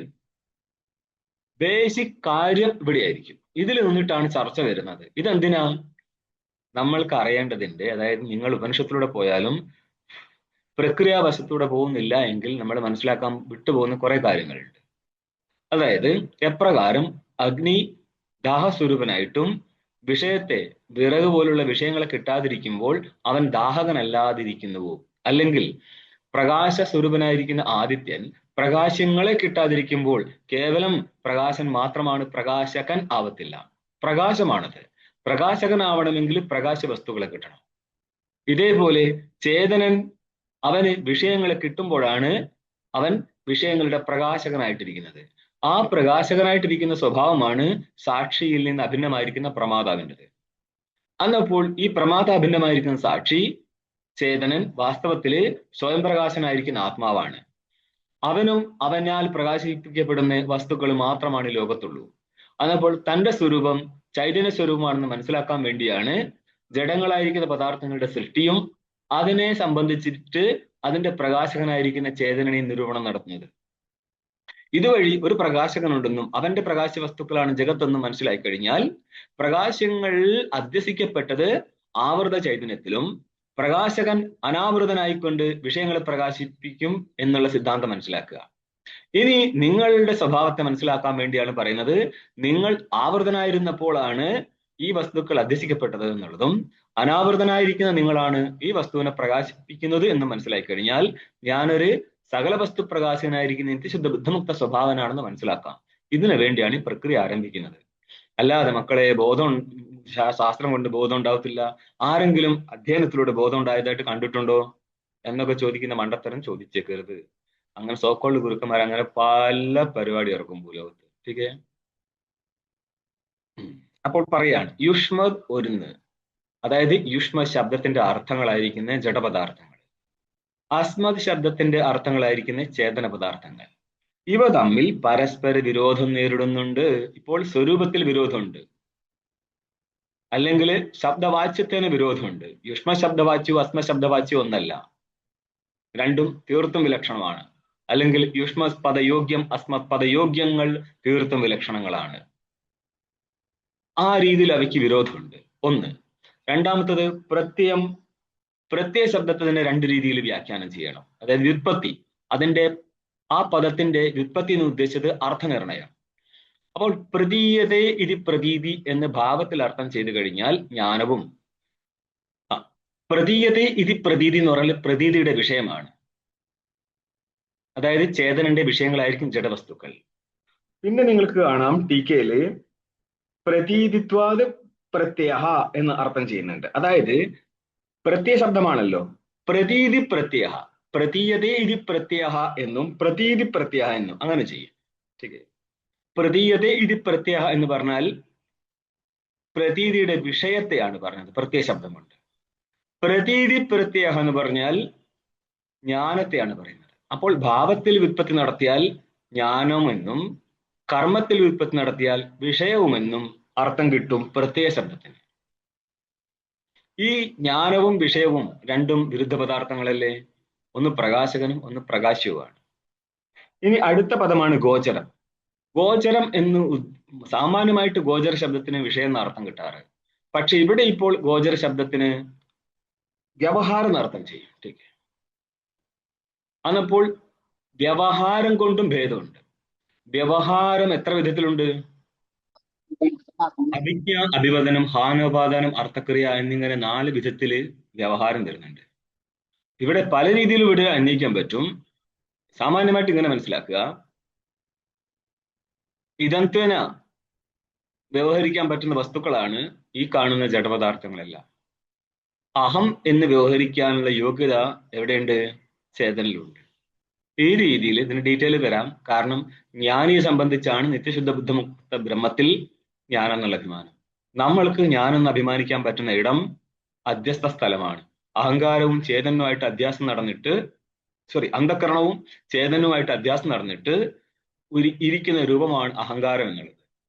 ബേസിക് കാര്യം ഇവിടെയായിരിക്കും. ഇതിൽ നിന്നിട്ടാണ് ചർച്ച വരുന്നത്. ഇതെന്തിനാ? നമ്മൾക്ക് അറിയേണ്ടതിന്റെ, അതായത് നിങ്ങൾ ഉപനിഷത്തിലൂടെ പോയാലും പ്രക്രിയാവശത്തൂടെ പോകുന്നില്ല എങ്കിൽ നമ്മൾ മനസ്സിലാക്കാൻ വിട്ടുപോകുന്ന കുറെ കാര്യങ്ങളുണ്ട്. അതായത് എപ്രകാരം അഗ്നി ദാഹസ്വരൂപനായിട്ടും വിഷയത്തെ, വിറക് പോലുള്ള വിഷയങ്ങളെ കിട്ടാതിരിക്കുമ്പോൾ അവൻ ദാഹകനല്ലാതിരിക്കുന്നുവോ, അല്ലെങ്കിൽ പ്രകാശ സ്വരൂപനായിരിക്കുന്ന ആദിത്യൻ പ്രകാശങ്ങളെ കിട്ടാതിരിക്കുമ്പോൾ കേവലം പ്രകാശൻ മാത്രമാണ് പ്രകാശകൻ ആവത്തില്ല. പ്രകാശമാണത്. പ്രകാശകനാവണമെങ്കിൽ പ്രകാശ വസ്തുക്കളെ കിട്ടണം. ഇതേപോലെ ചേതനൻ അവന് വിഷയങ്ങളെ കിട്ടുമ്പോഴാണ് അവൻ വിഷയങ്ങളുടെ പ്രകാശകനായിട്ടിരിക്കുന്നത്. ആ പ്രകാശകനായിട്ടിരിക്കുന്ന സ്വഭാവമാണ് സാക്ഷിയിൽ നിന്ന് അഭിന്നമായിരിക്കുന്ന പ്രമാതാവിൻ്റെത്. അന്നപ്പോൾ ഈ പ്രമാതാഭിന്നമായിരിക്കുന്ന സാക്ഷി ചേതനൻ വാസ്തവത്തില് സ്വയം പ്രകാശനായിരിക്കുന്ന ആത്മാവാണ്. അവനും അവനാൽ പ്രകാശിപ്പിക്കപ്പെടുന്ന വസ്തുക്കൾ മാത്രമാണ് ഈ ലോകത്തുള്ളൂ. അന്നപ്പോൾ തന്റെ സ്വരൂപം ചൈതന്യ സ്വരൂപമാണെന്ന് മനസ്സിലാക്കാൻ വേണ്ടിയാണ് ജഡങ്ങളായിരിക്കുന്ന പദാർത്ഥങ്ങളുടെ സൃഷ്ടിയും അതിനെ സംബന്ധിച്ചിട്ട് അതിന്റെ പ്രകാശകനായിരിക്കുന്ന ചേതനനെ നിരൂപണം നടത്തുന്നത്. ഇതുവഴി ഒരു പ്രകാശകനുണ്ടെന്നും അവന്റെ പ്രകാശ വസ്തുക്കളാണ് ജഗത്തെന്നും മനസ്സിലായി കഴിഞ്ഞാൽ പ്രകാശങ്ങൾ അധ്യസിക്കപ്പെട്ടത് ആവൃത ചൈതന്യത്തിലും പ്രകാശകൻ അനാവൃതനായിക്കൊണ്ട് വിഷയങ്ങളെ പ്രകാശിപ്പിക്കും എന്നുള്ള സിദ്ധാന്തം മനസ്സിലാക്കുക. ഇനി നിങ്ങളുടെ സ്വഭാവത്തെ മനസ്സിലാക്കാൻ വേണ്ടിയാണ് പറയുന്നത്, നിങ്ങൾ ആവൃതനായിരുന്നപ്പോഴാണ് ഈ വസ്തുക്കൾ അധ്യസിക്കപ്പെട്ടത് എന്നുള്ളതും അനാവൃതനായിരിക്കുന്ന നിങ്ങളാണ് ഈ വസ്തുവിനെ പ്രകാശിപ്പിക്കുന്നത് എന്ന് മനസ്സിലാക്കി കഴിഞ്ഞാൽ ഞാനൊരു സകല വസ്തു പ്രകാശനായിരിക്കുന്ന നിത്യശുദ്ധ ബുദ്ധമുക്ത സ്വഭാവനാണെന്ന് മനസ്സിലാക്കാം. ഇതിനു വേണ്ടിയാണ് ഈ പ്രക്രിയ ആരംഭിക്കുന്നത്. അല്ലാതെ മക്കളെ ശാസ്ത്രം കൊണ്ട് ബോധം ഉണ്ടാവത്തില്ല, ആരെങ്കിലും അധ്യയനത്തിലൂടെ ബോധം ഉണ്ടായതായിട്ട് കണ്ടിട്ടുണ്ടോ എന്നൊക്കെ ചോദിക്കുന്ന മണ്ടത്തരം ചോദിച്ചേക്കരുത്. അങ്ങനെ സോക്കോൾഡ് ഗുരുക്കന്മാർ അങ്ങനെ പല പരിപാടി ഇറക്കും ഭൂലോകത്ത്. ടീക്കേ. അപ്പോൾ പറയാണ് യുഷ്മത് ഒരുന്ന്, അതായത് യുഷ്മ ശബ്ദത്തിന്റെ അർത്ഥങ്ങളായിരിക്കുന്ന ജഡപദാർത്ഥങ്ങൾ, അസ്മത് ശബ്ദത്തിന്റെ അർത്ഥങ്ങളായിരിക്കുന്ന ചേതന പദാർത്ഥങ്ങൾ. ഇവ തമ്മിൽ പരസ്പര വിരോധം നേരിടുന്നുണ്ട്. ഇപ്പോൾ സ്വരൂപത്തിൽ വിരോധമുണ്ട്, അല്ലെങ്കിൽ ശബ്ദവാച്യത്തിന് വിരോധമുണ്ട്. യുഷ്മ ശബ്ദവാച്യവും അസ്മ ശബ്ദവാച്യവും ഒന്നല്ല, രണ്ടും തീർത്തും വിലക്ഷണമാണ്. അല്ലെങ്കിൽ യുഷ്മ പദയോഗ്യം അസ്മത് പദയോഗ്യങ്ങൾ തീർത്തും വിലക്ഷണങ്ങളാണ്. ആ രീതിയിൽ അവയ്ക്ക് വിരോധമുണ്ട്. ഒന്ന്. രണ്ടാമത്തത് പ്രത്യയ ശബ്ദത്തെ തന്നെ രണ്ട് രീതിയിൽ വ്യാഖ്യാനം ചെയ്യണം. അതായത് വ്യുത്പത്തി, അതിന്റെ ആ പദത്തിന്റെ വ്യുത്പത്തി എന്ന് ഉദ്ദേശിച്ചത് അർത്ഥനിർണയം. അപ്പോൾ പ്രതീയതേ ഇത് പ്രതീതി എന്ന് ഭാവത്തിൽ അർത്ഥം ചെയ്തു കഴിഞ്ഞാൽ ജ്ഞാനവും, പ്രതീയതേ ഇത് പ്രതീതി എന്ന് പറഞ്ഞാൽ പ്രതീതിയുടെ വിഷയമാണ്. അതായത് ചേതനന്റെ വിഷയങ്ങളായിരിക്കും ജഡവസ്തുക്കൾ. പിന്നെ നിങ്ങൾക്ക് കാണാം ടീക്കയില് പ്രതീതിത്വാത് പ്രത്യയ എന്ന് അർത്ഥം ചെയ്യുന്നുണ്ട്. അതായത് പ്രത്യയ ശബ്ദമാണല്ലോ, പ്രതീതി പ്രത്യയ, പ്രതീയതേ ഇത് പ്രത്യയ എന്നും പ്രതീതി പ്രത്യയ എന്നും അങ്ങനെ ചെയ്യും. ശരി. പ്രതീയതേ ഇത് പ്രത്യയ എന്ന് പറഞ്ഞാൽ പ്രതീതിയുടെ വിഷയത്തെയാണ് പറഞ്ഞത് പ്രത്യയ ശബ്ദം കൊണ്ട്. പ്രതീതി പ്രത്യയ എന്ന് പറഞ്ഞാൽ ജ്ഞാനത്തെയാണ് പറയുന്നത്. അപ്പോൾ ഭാവത്തിൽ വ്യുത്പത്തി നടത്തിയാൽ ജ്ഞാനമെന്നും കർമ്മത്തിൽ വ്യുത്പത്തി നടത്തിയാൽ വിഷയവുമെന്നും അർത്ഥം കിട്ടും പ്രത്യയ ശബ്ദത്തിന്. ഈ ജ്ഞാനവും വിഷയവും രണ്ടും വിരുദ്ധ പദാർത്ഥങ്ങളല്ലേ? ഒന്ന് പ്രകാശകനും ഒന്ന് പ്രകാശവുമാണ്. ഇനി അടുത്ത പദമാണ് ഗോചരം. ഗോചരം എന്ന് സാമാന്യമായിട്ട് ഗോചര ശബ്ദത്തിന് വിഷയം എന്ന അർത്ഥം കിട്ടാറ്. പക്ഷെ ഇവിടെ ഇപ്പോൾ ഗോചര ശബ്ദത്തിന് വ്യവഹാരം അർത്ഥം ചെയ്യും. ടീക്ക്. അന്നപ്പോൾ വ്യവഹാരം കൊണ്ടും ഭേദമുണ്ട്. വ്യവഹാരം എത്ര വിധത്തിലുണ്ട്? അഭിജ്ഞ, അഭിവദനം, ഹാനോപാദാനം, അർത്ഥക്രിയ എന്നിങ്ങനെ 4 വിധത്തില് വ്യവഹാരം വരുന്നുണ്ട്. ഇവിടെ പല രീതിയിലും ഇവിടെ അന്വയിക്കാൻ പറ്റും. സാമാന്യമായിട്ട് ഇങ്ങനെ മനസ്സിലാക്കുക, ഇതന്ത്വേന വ്യവഹരിക്കാൻ പറ്റുന്ന വസ്തുക്കളാണ് ഈ കാണുന്ന ജഡപദാർത്ഥങ്ങളെല്ലാം. അഹം എന്ന് വ്യവഹരിക്കാനുള്ള യോഗ്യത എവിടെയുണ്ട്? ചേതനിലുണ്ട്. ഈ രീതിയിൽ ഇതിന് ഡീറ്റെയിൽ തരാം. കാരണം ജ്ഞാനിയെ സംബന്ധിച്ചാണ് നിത്യശുദ്ധ ബുദ്ധമുക്ത ബ്രഹ്മത്തിൽ ജ്ഞാനം എന്നുള്ള അഭിമാനം. നമ്മൾക്ക് ജ്ഞാനം എന്ന് അഭിമാനിക്കാൻ പറ്റുന്ന ഇടം അധ്യസ്ഥ സ്ഥലമാണ്. അഹങ്കാരവും ചേതനുമായിട്ട് അധ്യാസം നടന്നിട്ട് അന്ധകരണവും ചേതനുമായിട്ട് അധ്യാസം നടന്നിട്ട് ഇരിക്കുന്ന രൂപമാണ് അഹങ്കാരം എന്നുള്ളത്.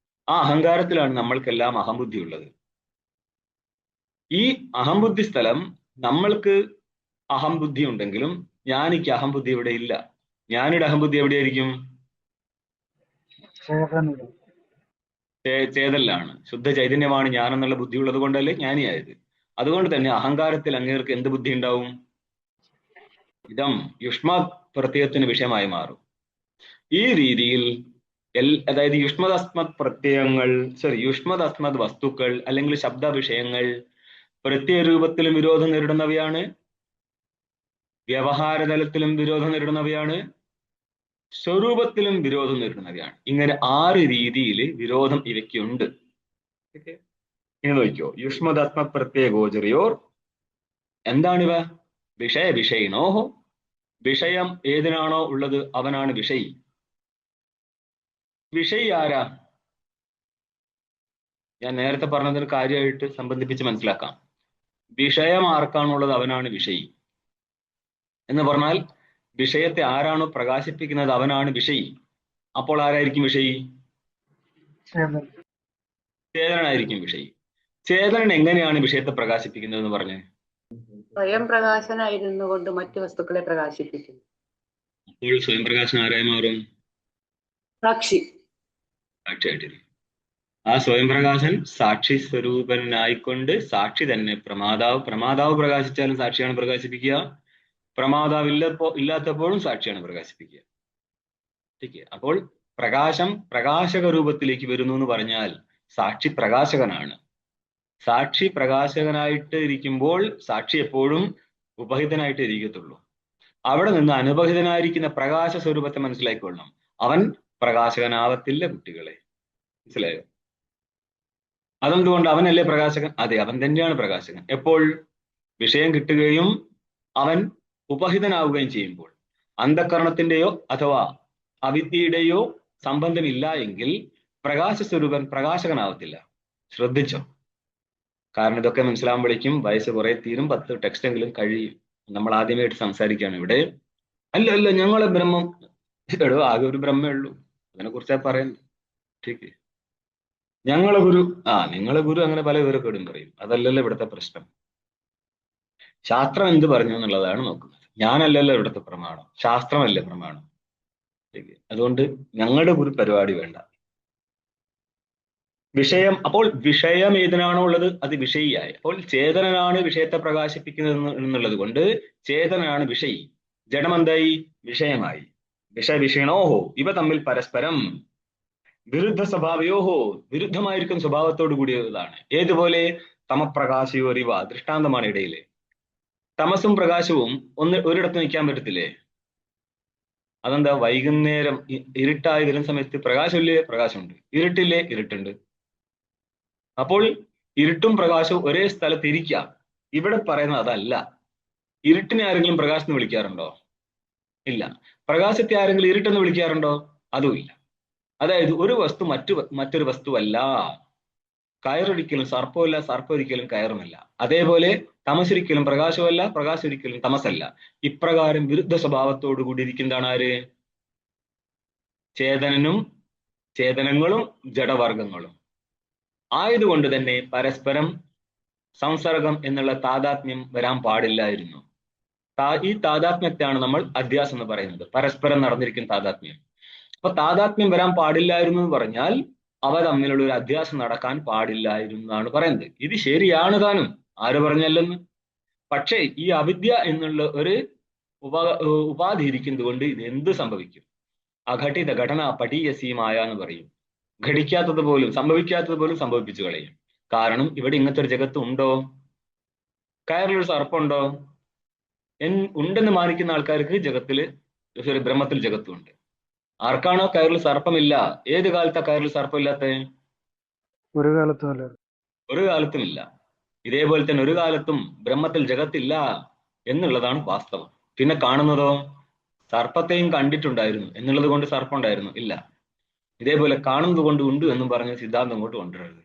ആ അഹങ്കാരത്തിലാണ് നമ്മൾക്കെല്ലാം അഹംബുദ്ധി ഉള്ളത്. ഈ അഹംബുദ്ധി സ്ഥലം, നമ്മൾക്ക് അഹംബുദ്ധി ഉണ്ടെങ്കിലും ജ്ഞാനിക്ക് അഹംബുദ്ധി ഇവിടെ ഇല്ല. ജ്ഞാനിയുടെ അഹംബുദ്ധി എവിടെയായിരിക്കും? ചേതനിലാണ്. ശുദ്ധ ചൈതന്യമാണ് ഞാൻ എന്നുള്ള ബുദ്ധി ഉള്ളത് കൊണ്ടല്ലേ ജ്ഞാനിയായത്. അതുകൊണ്ട് തന്നെ അഹങ്കാരത്തിൽ അങ്ങേർക്ക് എന്ത് ബുദ്ധി ഉണ്ടാവും? ഇതം യുഷ്മ പ്രത്യയത്തിന് വിഷയമായി മാറും. ഈ രീതിയിൽ അതായത് യുഷ്മദസ്മത് പ്രത്യയങ്ങൾ യുഷ്മദസ്മത് വസ്തുക്കൾ അല്ലെങ്കിൽ ശബ്ദ വിഷയങ്ങൾ പ്രത്യയ രൂപത്തിലും വിരോധം നേരിടുന്നവയാണ്. വ്യവഹാരതലത്തിലും വിരോധം നേരിടുന്നവയാണ്, സ്വരൂപത്തിലും വിരോധം നേരിടുന്നവയാണ്. ഇങ്ങനെ 6 രീതിയിൽ വിരോധം ഇവയ്ക്കുണ്ട്. ഇനി നോക്കിയോ, യുഷ്മദാത്മ പ്രത്യയ ഗോചരയോർ എന്താണിവ? വിഷയ വിഷയിണോഹോ, വിഷയം ഏതിനാണോ ഉള്ളത് അവനാണ് വിഷയി. വിഷയി ആരാ? ഞാൻ നേരത്തെ പറഞ്ഞതിന് കാര്യമായിട്ട് സംബന്ധിപ്പിച്ച് മനസ്സിലാക്കാം. വിഷയം ആർക്കാണുള്ളത് അവനാണ് വിഷയി എന്ന് പറഞ്ഞാൽ വിഷയത്തെ ആരാണോ പ്രകാശിപ്പിക്കുന്നത് അവനാണ് വിഷയി. അപ്പോൾ ആരായിരിക്കും വിഷയി? ചേതനായിരിക്കും വിഷയി. ചേതനൻ എങ്ങനെയാണ് വിഷയത്തെ പ്രകാശിപ്പിക്കുന്നത് എന്ന് പറഞ്ഞ്? സ്വയം പ്രകാശനായിരുന്നു കൊണ്ട് മറ്റു വസ്തുക്കളെ പ്രകാശിപ്പിക്കുന്നു. അപ്പോൾ സ്വയം പ്രകാശനം ആരായി മാറും? സാക്ഷി. സാക്ഷിയായിട്ടിരിക്കും. ആ സ്വയം പ്രകാശൻ സാക്ഷി സ്വരൂപനായിക്കൊണ്ട് സാക്ഷി തന്നെ പ്രമാതാവ് പ്രകാശിച്ചാലും സാക്ഷിയാണ് പ്രകാശിപ്പിക്കുക, പ്രമാതാവ് ഇല്ലാത്തപ്പോഴും സാക്ഷിയാണ് പ്രകാശിപ്പിക്കുക. അപ്പോൾ പ്രകാശം പ്രകാശക രൂപത്തിലേക്ക് വരുന്നു എന്ന് പറഞ്ഞാൽ സാക്ഷി പ്രകാശകനാണ്. സാക്ഷി പ്രകാശകനായിട്ട് ഇരിക്കുമ്പോൾ സാക്ഷി എപ്പോഴും ഉപഹിതനായിട്ട് ഇരിക്കത്തുള്ളൂ. അവിടെ നിന്ന് അനുപഹിതനായിരിക്കുന്ന പ്രകാശ സ്വരൂപത്തെ മനസ്സിലാക്കിക്കൊള്ളണം. അവൻ പ്രകാശകനാവത്തില്ല കുട്ടികളെ, മനസ്സിലായോ? അതെന്തുകൊണ്ട്? അവനല്ലേ പ്രകാശകൻ? അതെ, അവൻ തന്നെയാണ് പ്രകാശകൻ. എപ്പോൾ? വിഷയം കിട്ടുകയും അവൻ ഉപഹിതനാവുകയും ചെയ്യുമ്പോൾ. അന്ധകരണത്തിന്റെയോ അഥവാ അവിദ്യയുടെയോ സംബന്ധമില്ല എങ്കിൽ പ്രകാശ സ്വരൂപൻ പ്രകാശകനാവത്തില്ല. ശ്രദ്ധിച്ചോ? കാരണം ഇതൊക്കെ മനസ്സിലാകുമ്പോഴേക്കും വയസ്സ് കുറെ തീരും, 10 ടെക്സ്റ്റെങ്കിലും കഴിയും. നമ്മൾ ആദ്യമായിട്ട് സംസാരിക്കുകയാണ് ഇവിടെ. അല്ല ഞങ്ങളെ ബ്രഹ്മം എടോ, ആകെ ഒരു ബ്രഹ്മേ ഉള്ളൂ, അതിനെ കുറിച്ചാ പറയുന്നത്. ठीक ഞങ്ങളെ ഗുരു, നിങ്ങളെ ഗുരു, അങ്ങനെ പല വിവരക്കേടും പറയും. അതല്ലല്ലോ ഇവിടുത്തെ പ്രശ്നം. ശാസ്ത്രം എന്ത് പറഞ്ഞു എന്നുള്ളതാണ് നോക്കുന്നത്. ഞാനല്ലല്ലോ ഇവിടുത്തെ പ്രമാണം, ശാസ്ത്രമല്ലേ പ്രമാണം. അതുകൊണ്ട് ഞങ്ങളുടെ ഗുരു പരിപാടി വേണ്ട. വിഷയം, അപ്പോൾ വിഷയം ഏതിനാണോ ഉള്ളത് അത് വിഷയിയായി. അപ്പോൾ ചേതനനാണ് വിഷയത്തെ പ്രകാശിപ്പിക്കുന്നത് എന്നുള്ളത് കൊണ്ട് ചേതനാണ് വിഷയി. ജഡമെന്തായി? വിഷയമായി. വിഷയണോഹോ ഇവ തമ്മിൽ പരസ്പരം വിരുദ്ധ സ്വഭാവയോഹോ, വിരുദ്ധമായിരിക്കും സ്വഭാവത്തോടു കൂടിയതാണ്. ഏതുപോലെ? തമപ്രകാശയോരിവ, ദൃഷ്ടാന്തമാണ് ഇടയിലെ. തമസും പ്രകാശവും ഒരിടത്ത് നിൽക്കാൻ പറ്റത്തില്ലേ? അതെന്താ? വൈകുന്നേരം ഇരുട്ടായി വരുന്ന സമയത്ത് പ്രകാശമില്ലേ? പ്രകാശമുണ്ട്. ഇരുട്ടില്ലേ? ഇരുട്ടുണ്ട്. അപ്പോൾ ഇരുട്ടും പ്രകാശവും ഒരേ സ്ഥലത്ത് ഇരിക്കാം. ഇവിടെ പറയുന്നത് അതല്ല. ഇരുട്ടിനെ ആരെങ്കിലും പ്രകാശം വിളിക്കാറുണ്ടോ? ഇല്ല. പ്രകാശത്തെ ആരെങ്കിലും ഇരുട്ടെന്ന് വിളിക്കാറുണ്ടോ? അതുമില്ല. അതായത് ഒരു വസ്തു മറ്റൊരു വസ്തുവല്ല. കയറൊരിക്കലും സർപ്പമല്ല, സർപ്പം ഒരിക്കലും കയറുമല്ല. അതേപോലെ തമസൊരിക്കലും പ്രകാശമല്ല, പ്രകാശം ഒരിക്കലും തമസല്ല. ഇപ്രകാരം വിരുദ്ധ സ്വഭാവത്തോടു കൂടി ഇരിക്കുന്നതാണ് ആര്? ചേതനങ്ങളും ജഡവർഗങ്ങളും. ആയതുകൊണ്ട് തന്നെ പരസ്പരം സംസർഗം എന്നുള്ള താതാത്മ്യം വരാൻ പാടില്ലായിരുന്നു. ഈ താതാത്മ്യത്തെയാണ് നമ്മൾ അധ്യാസം എന്ന് പറയുന്നത്. പരസ്പരം നടന്നിരിക്കുന്ന താതാത്മ്യം. അപ്പൊ താതാത്മ്യം വരാൻ പാടില്ലായിരുന്നു എന്ന് പറഞ്ഞാൽ അവ തമ്മിലുള്ള ഒരു അധ്യാസം നടക്കാൻ പാടില്ലായിരുന്നു എന്നാണ് പറയുന്നത്. ഇത് ശരിയാണ് താനും, ആര് പറഞ്ഞല്ലെന്ന്. പക്ഷേ ഈ അവിദ്യ എന്നുള്ള ഒരു ഉപാധി ഇരിക്കുന്നത് കൊണ്ട് ഇത് എന്ത് സംഭവിക്കും? അഘടിത ഘടന പടീയസീമായ എന്ന് പറയും. ഘടിക്കാത്തത് പോലും സംഭവിക്കാത്തത് പോലും സംഭവിപ്പിച്ചു കളയും. കാരണം ഇവിടെ ഇങ്ങനത്തെ ഒരു ജഗത്ത് ഉണ്ടോ? കയറിലൊരു സർപ്പമുണ്ടോ? ഉണ്ടെന്ന് മാനിക്കുന്ന ആൾക്കാർക്ക് ബ്രഹ്മത്തിൽ ജഗത്തുണ്ട്. ആർക്കാണോ കയറിൽ സർപ്പമില്ല, ഏത് കാലത്താ കയറിൽ സർപ്പമില്ലാത്ത? ഒരു കാലത്തുമില്ല. ഇതേപോലെ തന്നെ ഒരു കാലത്തും ബ്രഹ്മത്തിൽ ജഗത്തില്ല എന്നുള്ളതാണ് വാസ്തവം. പിന്നെ കാണുന്നതോ? സർപ്പത്തെയും കണ്ടിട്ടുണ്ടായിരുന്നു എന്നുള്ളത് കൊണ്ട് സർപ്പം ഉണ്ടായിരുന്നു? ഇല്ല. ഇതേപോലെ കാണുന്നത് കൊണ്ട് ഉണ്ട് എന്നും പറഞ്ഞ സിദ്ധാന്തം കൊണ്ട് കൊണ്ടുവരരുത്.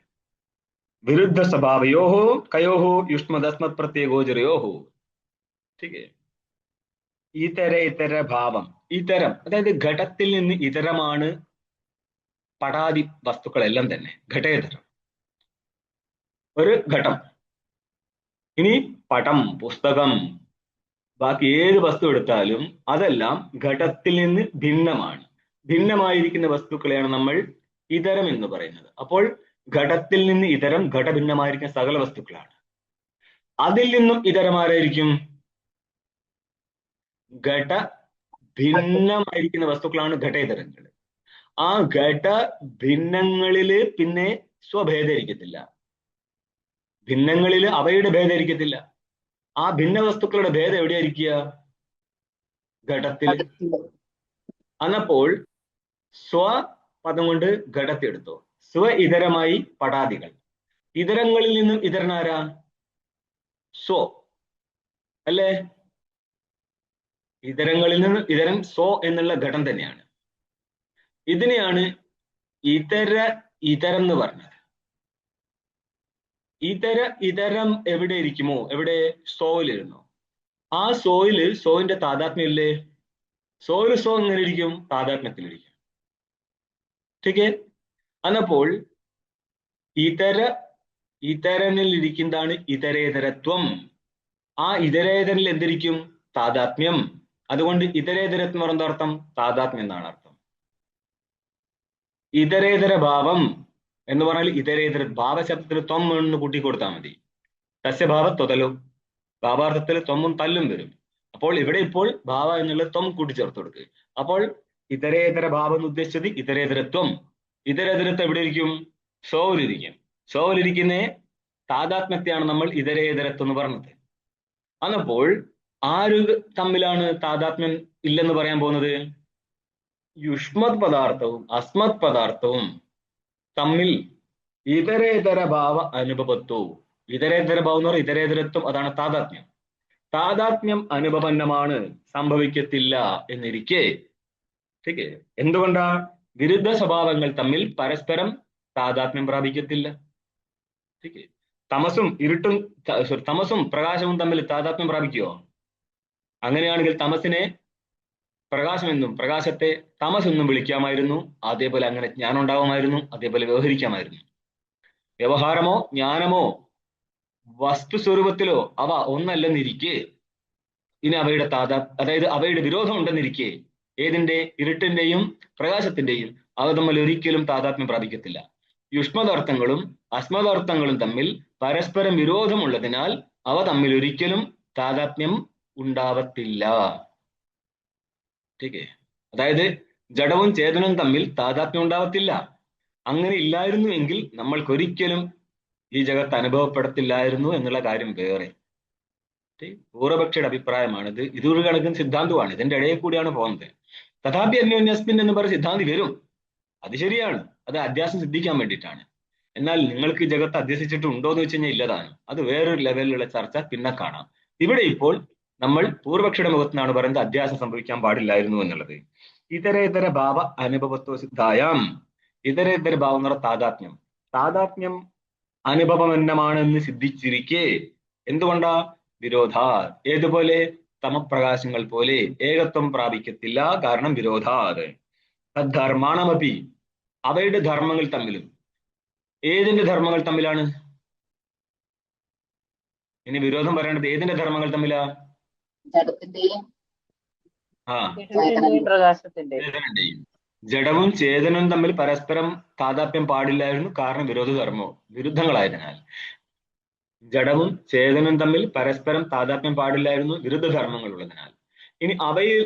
വിരുദ്ധ സ്വഭാവയോഹോ കയോഹോ യുഷ്മദസ്മത് പ്രത്യയ ഗോചരയോഹോ. ഇതര ഭാവം. ഇതരം അതായത് ഘടത്തിൽ നിന്ന് ഇതരമാണ് പടാതി വസ്തുക്കളെല്ലാം തന്നെ. ഘടേതരം ഒരു ഘടം. ഇനി പടം, പുസ്തകം, ബാക്കി ഏത് വസ്തു എടുത്താലും അതെല്ലാം ഘടത്തിൽ നിന്ന് ഭിന്നമാണ്. ഭിന്നമായിരിക്കുന്ന വസ്തുക്കളെയാണ് നമ്മൾ ഇതരം എന്ന് പറയുന്നത്. അപ്പോൾ ഘടത്തിൽ നിന്ന് ഇതരം ഘടഭിന്നമായിരിക്കുന്ന സകല വസ്തുക്കളാണ്. അതിൽ നിന്നും ഇതരമാരായിരിക്കും? ഘട ഭിന്നമായിരിക്കുന്ന വസ്തുക്കളാണ് ഘടേതരങ്ങൾ. ആ ഘട ഭിന്നങ്ങളില് പിന്നെ സ്വഭേദം ഇരിക്കത്തില്ല. ഭിന്നങ്ങളില് അവയുടെ ഭേദം ഇരിക്കത്തില്ല. ആ ഭിന്ന വസ്തുക്കളുടെ ഭേദം എവിടെയായിരിക്കുക? ഘടത്തില്. അന്നപ്പോൾ സ്വ പദം കൊണ്ട് ഘടത്തെ എടുത്തോ. സ്വ ഇതരമായി പടാദികൾ. ഇതരങ്ങളിൽ നിന്നും ഇതരനാരാ? സ്വ അല്ലേ? ഇതരങ്ങളിൽ നിന്നും ഇതരൻ സ്വ എന്നുള്ള ഘടം തന്നെയാണ്. ഇതിനെയാണ് ഇതരം എന്ന് പറഞ്ഞത്. ഇതരം എവിടെ ഇരിക്കുമോ, എവിടെ? സോയിലിരുന്നോ. ആ സോയിന്റെ താതാത്മ്യം ഇല്ലേ? സോ എങ്ങനെ ഇരിക്കും? താതാത്മ്യത്തിലിരിക്കും. ठीक है. അന്നപ്പോൾ ഇതരനിൽ ഇരിക്കുന്നതാണ് ഇതരേതരത്വം. ആ ഇതരേതരിൽ എന്തിരിക്കും? താതാത്മ്യം. അതുകൊണ്ട് ഇതരേതരത്വം എന്താ അർത്ഥം? താതാത്മ്യം എന്നാണ് അർത്ഥം. ഇതരേതര ഭാവം എന്ന് പറഞ്ഞാൽ ഇതരേതര ഭാവശബ്ദത്തിൽ ത്വം എന്ന് കൂട്ടിക്കൊടുത്താൽ മതി. തസ്യഭാവ ത്വതലു. ഭാവാർത്ഥത്തിൽ ത്വമും തല്ലും വരും. അപ്പോൾ ഇവിടെ ഇപ്പോൾ ഭാവ എന്നുള്ള ത്വം കൂട്ടിച്ചേർത്ത് കൊടുക്കുക. അപ്പോൾ ഇതരേതര ഭാവം എന്ന് ഉദ്ദേശിച്ചത് ഇതരേതരത്വം. ഇതരേതരത്വം എവിടെ ഇരിക്കും? സോയിലിരിക്കും. സോയിലിരിക്കുന്ന താതാത്മ്യത്തെയാണ് നമ്മൾ ഇതരേതരത്വം എന്ന് പറഞ്ഞത്. അന്നപ്പോൾ ആര് തമ്മിലാണ് താതാത്മ്യം ഇല്ലെന്ന് പറയാൻ പോകുന്നത്? യുഷ്മത് പദാർത്ഥവും അസ്മത് പദാർത്ഥവും തമ്മിൽ ഇതരേതര ഭാവ അനുഭവത്വവും. ഇതരേതര ഭാവം എന്ന് പറഞ്ഞാൽ ഇതരേതരത്വം, അതാണ് താതാത്മ്യം. താതാത്മ്യം അനുഭവന്നമാണ്, സംഭവിക്കത്തില്ല എന്നിരിക്കെ. ठीक है. എന്തുകൊണ്ടാ? വിരുദ്ധ സ്വഭാവങ്ങൾ തമ്മിൽ പരസ്പരം താതാത്മ്യം പ്രാപിക്കത്തില്ല. ठीक है. തമസും പ്രകാശവും തമ്മിൽ താതാത്മ്യം പ്രാപിക്കുമോ? അങ്ങനെയാണെങ്കിൽ തമസിനെ പ്രകാശമെന്നും പ്രകാശത്തെ തമസെന്നും വിളിക്കാമായിരുന്നു. അതേപോലെ അങ്ങനെ ജ്ഞാനം ഉണ്ടാവുമായിരുന്നു. അതേപോലെ വ്യവഹരിക്കാമായിരുന്നു. വ്യവഹാരമോ ജ്ഞാനമോ വസ്തുസ്വരൂപത്തിലോ അവ ഒന്നല്ലെന്നിരിക്കെ, ഇനി അവയുടെ അതായത് അവയുടെ വിരോധം ഉണ്ടെന്നിരിക്കെ, ഏതിന്റെ? ഇരുട്ടിന്റെയും പ്രകാശത്തിന്റെയും അവ തമ്മിൽ ഒരിക്കലും താതാത്മ്യം പ്രാപിക്കത്തില്ല. യുഷ്മദാർത്ഥങ്ങളും അസ്മദാർത്ഥങ്ങളും തമ്മിൽ പരസ്പരം വിരോധമുള്ളതിനാൽ അവ തമ്മിൽ ഒരിക്കലും താതാത്മ്യം ഉണ്ടാവത്തില്ല. ठीक है. അതായത് ജഡവും ചേതനവും തമ്മിൽ താതാത്മ്യം ഉണ്ടാവത്തില്ല. അങ്ങനെ ഇല്ലായിരുന്നു എങ്കിൽ നമ്മൾക്കൊരിക്കലും ഈ ജഗത്ത് അനുഭവപ്പെടത്തില്ലായിരുന്നു എന്നുള്ള കാര്യം വേറെ. പൂർവപക്ഷിയുടെ അഭിപ്രായമാണിത്. ഇതൊരു കണക്കിന് സിദ്ധാന്തമാണ്. ഇതിന്റെ ഇടയിൽ കൂടിയാണ് പോകുന്നത്. തഥാപി അന്യോന്യസ്മിൻ എന്ന് പറഞ്ഞ സിദ്ധാന്തി വരും. അത് ശരിയാണ്. അത് അധ്യാസം സിദ്ധിക്കാൻ വേണ്ടിയിട്ടാണ്. എന്നാൽ നിങ്ങൾക്ക് ജഗത്ത് അധ്യസിച്ചിട്ടുണ്ടോ എന്ന് വെച്ച് കഴിഞ്ഞാൽ ഇല്ലതാണ്. അത് വേറൊരു ലെവലിലുള്ള ചർച്ച പിന്നെ കാണാം. ഇവിടെ ഇപ്പോൾ നമ്മൾ പൂർവപക്ഷിയുടെ മുഖത്ത് നിന്നാണ് പറയുന്നത് അധ്യാസം സംഭവിക്കാൻ പാടില്ലായിരുന്നു എന്നുള്ളത്. ഇതരേതര ഭാവ അനുഭവത്വ സിദ്ധായാം. ഇതരേതര ഭാവം എന്ന് പറഞ്ഞ താതാത്മ്യം അനുഭവമെന്നമാണെന്ന് സിദ്ധിച്ചിരിക്കെ എന്തുകൊണ്ടാ? വിരോധാ. ഏതുപോലെ? തമപ്രകാശങ്ങൾ പോലെ ഏകത്വം പ്രാപിക്കത്തില്ല. കാരണം വിരോധാത്. തദ്ധർമാണമപി. അവയുടെ ധർമ്മങ്ങൾ തമ്മിലും. ഏതിന്റെ ധർമ്മങ്ങൾ തമ്മിലാണ്? ഇനി വിരോധം പറയേണ്ടത് ഏതിന്റെ ധർമ്മങ്ങൾ തമ്മിലാ? പ്രകാശത്തിന്റെയും. ജഡവും ചേതനവും തമ്മിൽ പരസ്പരം താതാത്മ്യം പാടില്ലായിരുന്നു. കാരണം വിരുദ്ധങ്ങളായതിനാൽ. ജഡവും ചേതനവും തമ്മിൽ പരസ്പരം താതാത്മ്യം പാടില്ലായിരുന്നു, വിരുദ്ധ ധർമ്മങ്ങൾ ഉള്ളതിനാൽ. ഇനി അവയിൽ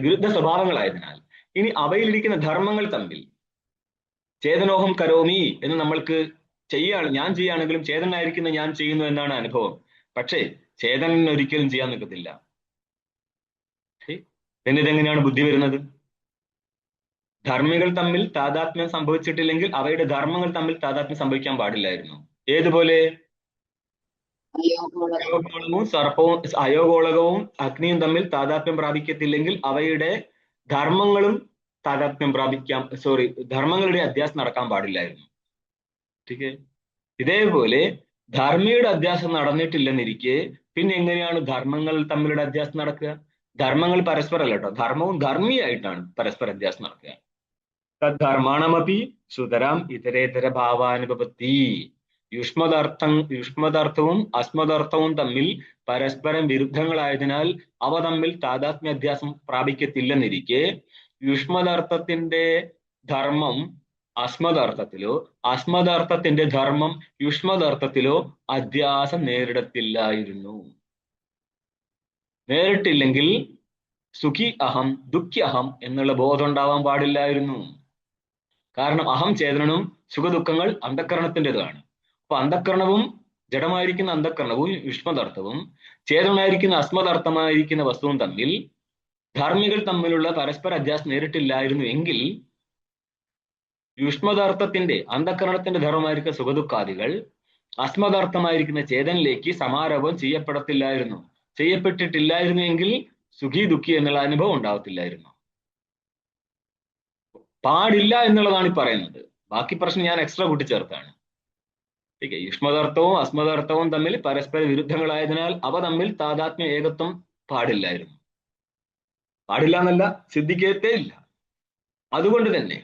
വിരുദ്ധ സ്വഭാവങ്ങളായതിനാൽ. ഇനി അവയിലിരിക്കുന്ന ധർമ്മങ്ങൾ തമ്മിൽ ചേതനോഹം കരോമി എന്ന് നമ്മൾക്ക് ഞാൻ ചെയ്യുകയാണെങ്കിലും ചേതനായിരിക്കുന്ന ഞാൻ ചെയ്യുന്നു എന്നാണ് അനുഭവം. പക്ഷേ ചേതനന് ഒരിക്കലും ചെയ്യാൻ നിൽക്കത്തില്ല. പിന്നെ ഇതെങ്ങനെയാണ് ബുദ്ധി വരുന്നത്? ധർമ്മികൾ തമ്മിൽ താതാത്മ്യം സംഭവിച്ചിട്ടില്ലെങ്കിൽ അവയുടെ ധർമ്മങ്ങൾ തമ്മിൽ താതാത്മ്യം സംഭവിക്കാൻ പാടില്ലായിരുന്നു. ഏതുപോലെ? അയോഗോളകവും അഗ്നിയും തമ്മിൽ താതാത്മ്യം പ്രാപിക്കത്തില്ലെങ്കിൽ അവയുടെ ധർമ്മങ്ങളും ധർമ്മങ്ങളുടെ അധ്യാസം നടക്കാൻ പാടില്ലായിരുന്നു. ठीक है. ഇതേപോലെ ധർമ്മിയുടെ അധ്യാസം നടന്നിട്ടില്ലെന്നിരിക്കെ പിന്നെ എങ്ങനെയാണ് ധർമ്മങ്ങൾ തമ്മിലുള്ള അധ്യാസം നടക്കുക? ധർമ്മങ്ങൾ പരസ്പരം അല്ല കേട്ടോ, ധർമ്മവും ധർമ്മിയായിട്ടാണ് പരസ്പര അധ്യാസം നടക്കുക. തദ്ധർമാണമപി സുതരാം ഇതരേതര ഭാവാനുപപത്തി. യുഷ്മദാർത്ഥവും അസ്മദാർത്ഥവും തമ്മിൽ പരസ്പരം വിരുദ്ധങ്ങളായതിനാൽ അവ തമ്മിൽ താതാത്മ്യ അധ്യാസം പ്രാപിക്കത്തില്ലെന്നിരിക്കെ യുഷ്മദാർത്ഥത്തിന്റെ ധർമ്മം അസ്മദാർത്ഥത്തിലോ അസ്മദാർത്ഥത്തിന്റെ ധർമ്മം യുഷ്മദാർത്ഥത്തിലോ അധ്യാസം നേരിടത്തില്ലായിരുന്നു. നേരിട്ടില്ലെങ്കിൽ സുഖി അഹം ദുഃഖി അഹം എന്നുള്ള ബോധം ഉണ്ടാവാൻ പാടില്ലായിരുന്നു. കാരണം അഹം ചേതനനും സുഖദുഃഖങ്ങൾ അന്ധക്കരണത്തിൻ്റെതാണ്. അപ്പൊ അന്ധക്കരണവും ജഡമായിരിക്കുന്ന അന്ധക്കരണവും യുഷ്മദാർത്ഥവും ചേതനായിരിക്കുന്ന അസ്മദാർത്ഥമായിരിക്കുന്ന വസ്തുവും തമ്മിൽ ധർമ്മികൾ തമ്മിലുള്ള പരസ്പര അധ്യാസം നേരിട്ടില്ലായിരുന്നു എങ്കിൽ യുഷ്മദാർത്ഥത്തിന്റെ അന്ധകരണത്തിന്റെ ധർമ്മമായിരിക്കുന്ന സുഖദുഃഖാദികൾ അസ്മദാർത്ഥമായിരിക്കുന്ന ചേതനിലേക്ക് സമാരോപം ചെയ്യപ്പെട്ടിട്ടില്ലായിരുന്നു എങ്കിൽ സുഖി ദുഃഖി എന്നുള്ള അനുഭവം ഉണ്ടാവത്തില്ലായിരുന്നു. പാടില്ല എന്നുള്ളതാണ് ഈ പറയുന്നത്. ബാക്കി പ്രശ്നം ഞാൻ എക്സ്ട്രാ കൂട്ടിച്ചേർത്താണ്. ഓക്കെ, യുഷ്മദാർത്ഥവും അസ്മദാർത്ഥവും തമ്മിൽ പരസ്പര വിരുദ്ധങ്ങളായതിനാൽ അവ തമ്മിൽ താദാത്മ്യ ഏകത്വം പാടില്ലായിരുന്നു. പാടില്ല എന്നല്ല, സിദ്ധിക്കത്തേ ഇല്ല. അതുകൊണ്ട് തന്നെ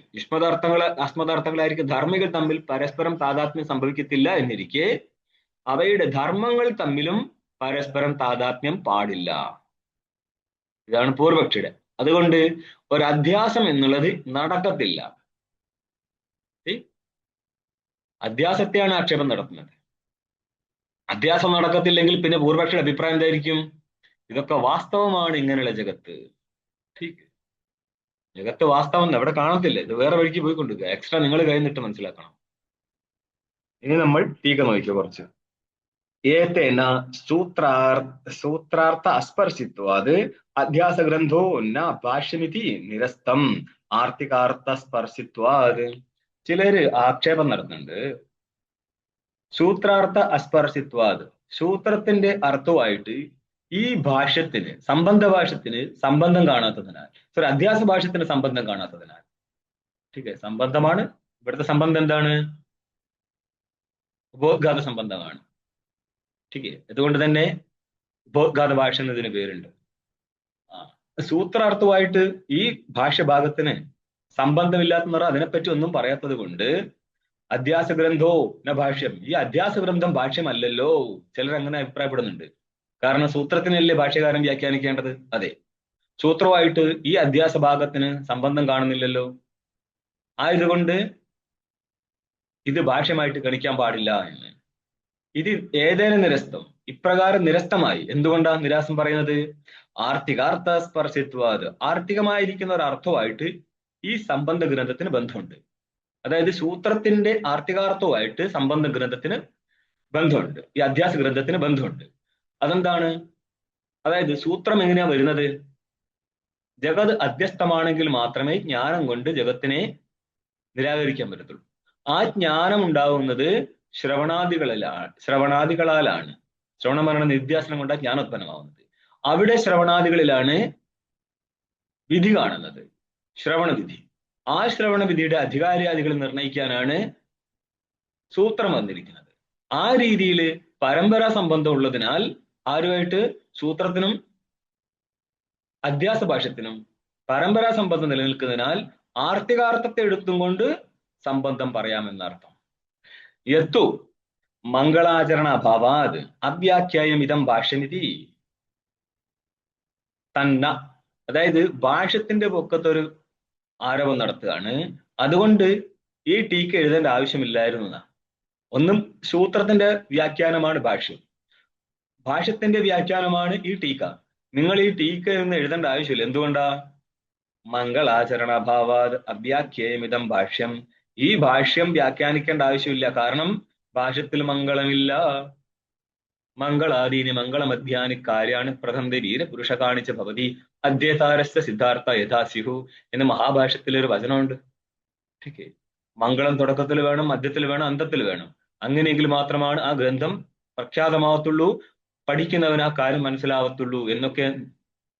അസ്മദാർത്ഥങ്ങളായിരിക്കും ധർമ്മികൾ തമ്മിൽ പരസ്പരം താദാത്മ്യം സംഭവിക്കത്തില്ല എന്നിരിക്കെ അവയുടെ ധർമ്മങ്ങൾ തമ്മിലും പരസ്പരം താദാത്മ്യം പാടില്ല. ഇതാണ് പൂർവപക്ഷിയുടെ. അതുകൊണ്ട് ഒരു അധ്യാസം എന്നുള്ളത് നടക്കത്തില്ല. അധ്യാസത്തെയാണ് ആക്ഷേപം നടത്തുന്നത്. അധ്യാസം നടക്കത്തില്ലെങ്കിൽ പിന്നെ പൂർവപക്ഷിയുടെ അഭിപ്രായം എന്തായിരിക്കും? ഇതൊക്കെ വാസ്തവമാണ് ഇങ്ങനെയുള്ള ജഗത്ത്. ജഗത്ത് വാസ്തവം എവിടെ കാണത്തില്ല, ഇത് വേറെ വഴിക്ക് പോയിക്കൊണ്ടിരിക്കുക. എക്സ്ട്രാ നിങ്ങൾ കഴിഞ്ഞിട്ട് മനസ്സിലാക്കണം. ഇനി നമ്മൾ ടീക നോക്കിയോ കുറച്ച്. ഏതേന സൂത്രാർത്ഥ അസ്പർശിത്വാത് അധ്യാസഗ്രന്ഥോ ന ഭാഷ്യമിതി നിരസ്തം ആർത്തികാർത്ഥ സ്പർശിത്വാത്. ചിലര് ആക്ഷേപം നടത്തുന്നുണ്ട്. സൂത്രാർത്ഥ അസ്പർശിത്വാത്, സൂത്രത്തിന്റെ അർത്ഥമായിട്ട് ഈ ഭാഷ്യത്തിന് സംബന്ധഭാഷ്യത്തിന് സംബന്ധം കാണാത്തതിനാൽ, സോറി അധ്യാസ ഭാഷ്യത്തിന് സംബന്ധം കാണാത്തതിനാൽ, ठीक है, സംബന്ധമാണ് ഇവിടുത്തെ സംബന്ധം. എന്താണ്? ഉപോദ്ഘാത സംബന്ധമാണ്. ठीक है, അതുകൊണ്ട് തന്നെ ഉപോദ്ഘാത ഭാഷ എന്നതിന് പേരുണ്ട്. സൂത്രാർത്ഥമായിട്ട് ഈ ഭാഷ്യഭാഗത്തിന് സംബന്ധമില്ലാത്ത നിറ അതിനെപ്പറ്റി ഒന്നും പറയാത്തത് കൊണ്ട് അധ്യാസഗ്രന്ഥോ ന ഭാഷ്യം, ഈ അധ്യാസഗ്രന്ഥം ഭാഷ്യമല്ലല്ലോ. ചിലർ അങ്ങനെ അഭിപ്രായപ്പെടുന്നുണ്ട്. കാരണം സൂത്രത്തിനല്ലേ ഭാഷ്യകാരൻ വ്യാഖ്യാനിക്കേണ്ടത്. അതെ, സൂത്രമായിട്ട് ഈ അധ്യാസ ഭാഗത്തിന് സംബന്ധം കാണുന്നില്ലല്ലോ. ആയതുകൊണ്ട് ഇത് ഭാഷ്യമായിട്ട് ഗണിക്കാൻ പാടില്ല എന്ന്. ഇത് ഏതേനും നിരസ്തം, ഇപ്രകാരം നിരസ്തമായി. എന്തുകൊണ്ടാണ് നിരാസം പറയുന്നത്? ആർത്തികാർത്ഥ സ്പർശിത്വാത്, ആർത്തികമായിരിക്കുന്ന ഒരു അർത്ഥമായിട്ട് ഈ സംബന്ധ ഗ്രന്ഥത്തിന് ബന്ധമുണ്ട്. അതായത് സൂത്രത്തിന്റെ ആർത്തികാർത്ഥവുമായിട്ട് സംബന്ധ ഗ്രന്ഥത്തിന് ബന്ധമുണ്ട്, ഈ അധ്യാസ ഗ്രന്ഥത്തിന് ബന്ധമുണ്ട്. അതെന്താണ്? അതായത് സൂത്രം എങ്ങനെയാ വരുന്നത്? ജഗത് അധ്യസ്ഥമാണെങ്കിൽ മാത്രമേ ജ്ഞാനം കൊണ്ട് ജഗത്തിനെ നിരാകരിക്കാൻ പറ്റത്തുള്ളൂ. ആ ജ്ഞാനം ഉണ്ടാവുന്നത് ശ്രവണാദികളാലാണ്. ശ്രവണ മരണ നിധ്യാസനം കൊണ്ടാണ് ജ്ഞാനം ഉത്പന്നമാവുന്നത്. അവിടെ ശ്രവണാദികളിലാണ് വിധി കാണുന്നത്, ശ്രവണവിധി. ആ ശ്രവണവിധിയുടെ അധികാരിയാദികൾ നിർണയിക്കാനാണ് സൂത്രം വന്നിരിക്കുന്നത്. ആ രീതിയിൽ പരമ്പരാ സംബന്ധം ഉള്ളതിനാൽ ആരുമായിട്ട് സൂത്രത്തിനും അധ്യാസ ഭാഷ്യത്തിനും പരമ്പരാ സംബന്ധം നിലനിൽക്കുന്നതിനാൽ ആർത്തികാർത്ഥത്തെ എടുത്തും കൊണ്ട് സംബന്ധം പറയാമെന്നർത്ഥം. യത്തു മംഗളാചരണ അഭാവാത് അവ്യാഖ്യായം ഇതം ഭാഷ്യമിതി തന്ന. അതായത് ഭാഷ്യത്തിന്റെ പൊക്കത്തൊരു ആരോപം നടത്തുകയാണ്. അതുകൊണ്ട് ഈ ടീക്ക എഴുതേണ്ട ആവശ്യമില്ലായിരുന്നു. ഒന്നും സൂത്രത്തിന്റെ വ്യാഖ്യാനമാണ് ഭാഷ്യം, ഭാഷ്യത്തിന്റെ വ്യാഖ്യാനമാണ് ഈ ടീക്ക. നിങ്ങൾ ഈ ടീക്ക എന്ന് എഴുതേണ്ട ആവശ്യമില്ല. എന്തുകൊണ്ടാ? മംഗളാചരണാഭാവാത് അവ്യാഖ്യേയമിതം ഭാഷ്യം. ഈ ഭാഷ്യം വ്യാഖ്യാനിക്കേണ്ട ആവശ്യമില്ല. കാരണം ഭാഷ്യത്തിൽ മംഗളമില്ല. മംഗളാദീനി മംഗളമധ്യാനി കാര്യാണി പ്രഥന്തരീന പുരുഷ കാണിച്ച ഭവതി അദ്വൈതാരസ്യ സിദ്ധാർത്ഥ യഥാസ്യു എന്ന് മഹാഭാഷ്യത്തിലൊരു വചനമുണ്ട്. ठीक है, മംഗളം തുടക്കത്തിൽ വേണം, മധ്യത്തിൽ വേണം, അന്തത്തിൽ വേണം. അങ്ങനെയെങ്കിൽ മാത്രമാണ് ആ ഗ്രന്ഥം പ്രഖ്യാതമാവത്തുള്ളൂ, പഠിക്കുന്നവന് ആ കാര്യം മനസ്സിലാവത്തുള്ളൂ എന്നൊക്കെ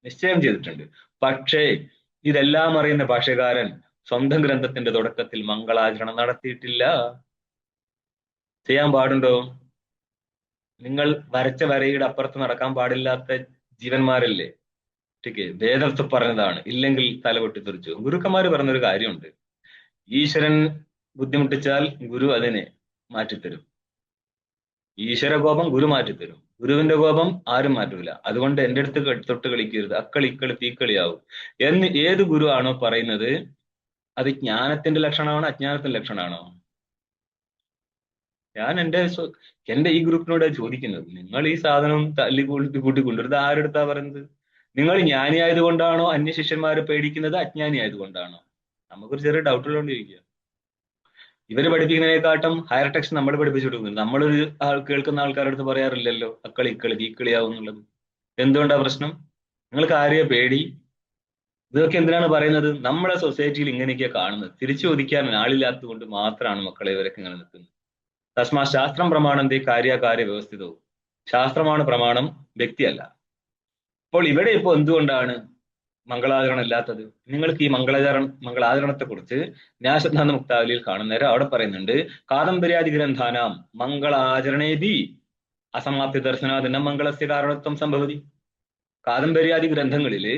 നിശ്ചയം ചെയ്തിട്ടുണ്ട്. പക്ഷേ ഇതെല്ലാം അറിയുന്ന ഭാഷ്യകാരൻ സ്വന്തം ഗ്രന്ഥത്തിന്റെ തുടക്കത്തിൽ മംഗളാചരണം നടത്തിയിട്ടില്ല. ചെയ്യാൻ പാടുണ്ടോ? നിങ്ങൾ വരച്ച വരയുടെ അപ്പുറത്ത് നടക്കാൻ പാടില്ലാത്ത ജീവന്മാരല്ലേ? ठीक है, വേദത്തിൽ പറഞ്ഞതാണ്. ഇല്ലെങ്കിൽ തലപൊട്ടി തെറിച്ചു. ഗുരുക്കന്മാര് പറഞ്ഞൊരു കാര്യമുണ്ട്, ഈശ്വരൻ ബുദ്ധിമുട്ടിച്ചാൽ ഗുരു അതിനെ മാറ്റിത്തരും. ഈശ്വര കോപം ഗുരു മാറ്റിത്തരും, ഗുരുവിന്റെ കോപം ആരും മാറ്റൂല. അതുകൊണ്ട് എന്റെ അടുത്ത് തൊട്ട് കളിക്കരുത്, അക്കളി ഇക്കളി തീക്കളിയാവും എന്ന് ഏത് ഗുരു ആണോ പറയുന്നത്, അത് ജ്ഞാനത്തിന്റെ ലക്ഷണമാണോ അജ്ഞാനത്തിന്റെ ലക്ഷണമാണോ? ഞാൻ എന്റെ ഈ ഗ്രൂപ്പിനോട് ചോദിക്കുന്നത്, നിങ്ങൾ ഈ സാധനം തല്ലി കൂട്ടി കൊണ്ടുവരുന്നത് ആരെടുത്താ പറയുന്നത്? നിങ്ങൾ ജ്ഞാനി ആയതുകൊണ്ടാണോ അന്യ ശിഷ്യന്മാരെ പേടിക്കുന്നത്, അജ്ഞാനി ആയതുകൊണ്ടാണോ? നമുക്കൊരു ചെറിയ ഡൗട്ട് ഉള്ളതുകൊണ്ട് ചോദിക്കുക. ഇവര് പഠിപ്പിക്കുന്നതിനെക്കാട്ടും ഹയർ ടെക്സ്റ്റ് നമ്മൾ പഠിപ്പിച്ചു കൊടുക്കുന്നത്. നമ്മളൊരു കേൾക്കുന്ന ആൾക്കാരുടെ അടുത്ത് പറയാറില്ലല്ലോ അക്കളി ഇക്കളി തീക്കളിയാവും എന്നുള്ളത്. എന്തുകൊണ്ടാ പ്രശ്നം? നിങ്ങൾക്ക് ആരെയാ പേടി? ഇതൊക്കെ എന്തിനാണ് പറയുന്നത്? നമ്മുടെ സൊസൈറ്റിയിൽ ഇങ്ങനെയൊക്കെയാ കാണുന്നത്. തിരിച്ചു ചോദിക്കാൻ ആളില്ലാത്തത് കൊണ്ട് മാത്രമാണ് മക്കളെ ഇവരൊക്കെ ഇങ്ങനെ നിൽക്കുന്നത്. തസ്മാ ശാസ്ത്രം പ്രമാണന്തേ കാര്യകാര്യ വ്യവസ്ഥിതവും. ശാസ്ത്രമാണ് പ്രമാണം, വ്യക്തിയല്ല. അപ്പോൾ ഇവിടെ ഇപ്പോൾ എന്തുകൊണ്ടാണ് മംഗളാചരണം ഇല്ലാത്തത്? നിങ്ങൾക്ക് ഈ മംഗളാചരണത്തെ കുറിച്ച് ന്യായസിദ്ധാന്ത മുക്താവലിയിൽ കാണുന്നേരം അവിടെ പറയുന്നുണ്ട്, കാദംബര്യാദി ഗ്രന്ഥാനാം മംഗളാചരണേതി അസമാപ്തി ദർശനാദിന മംഗളസ്യ കാരണത്വം സംഭവതി. കാദംബര്യാദി ഗ്രന്ഥങ്ങളില്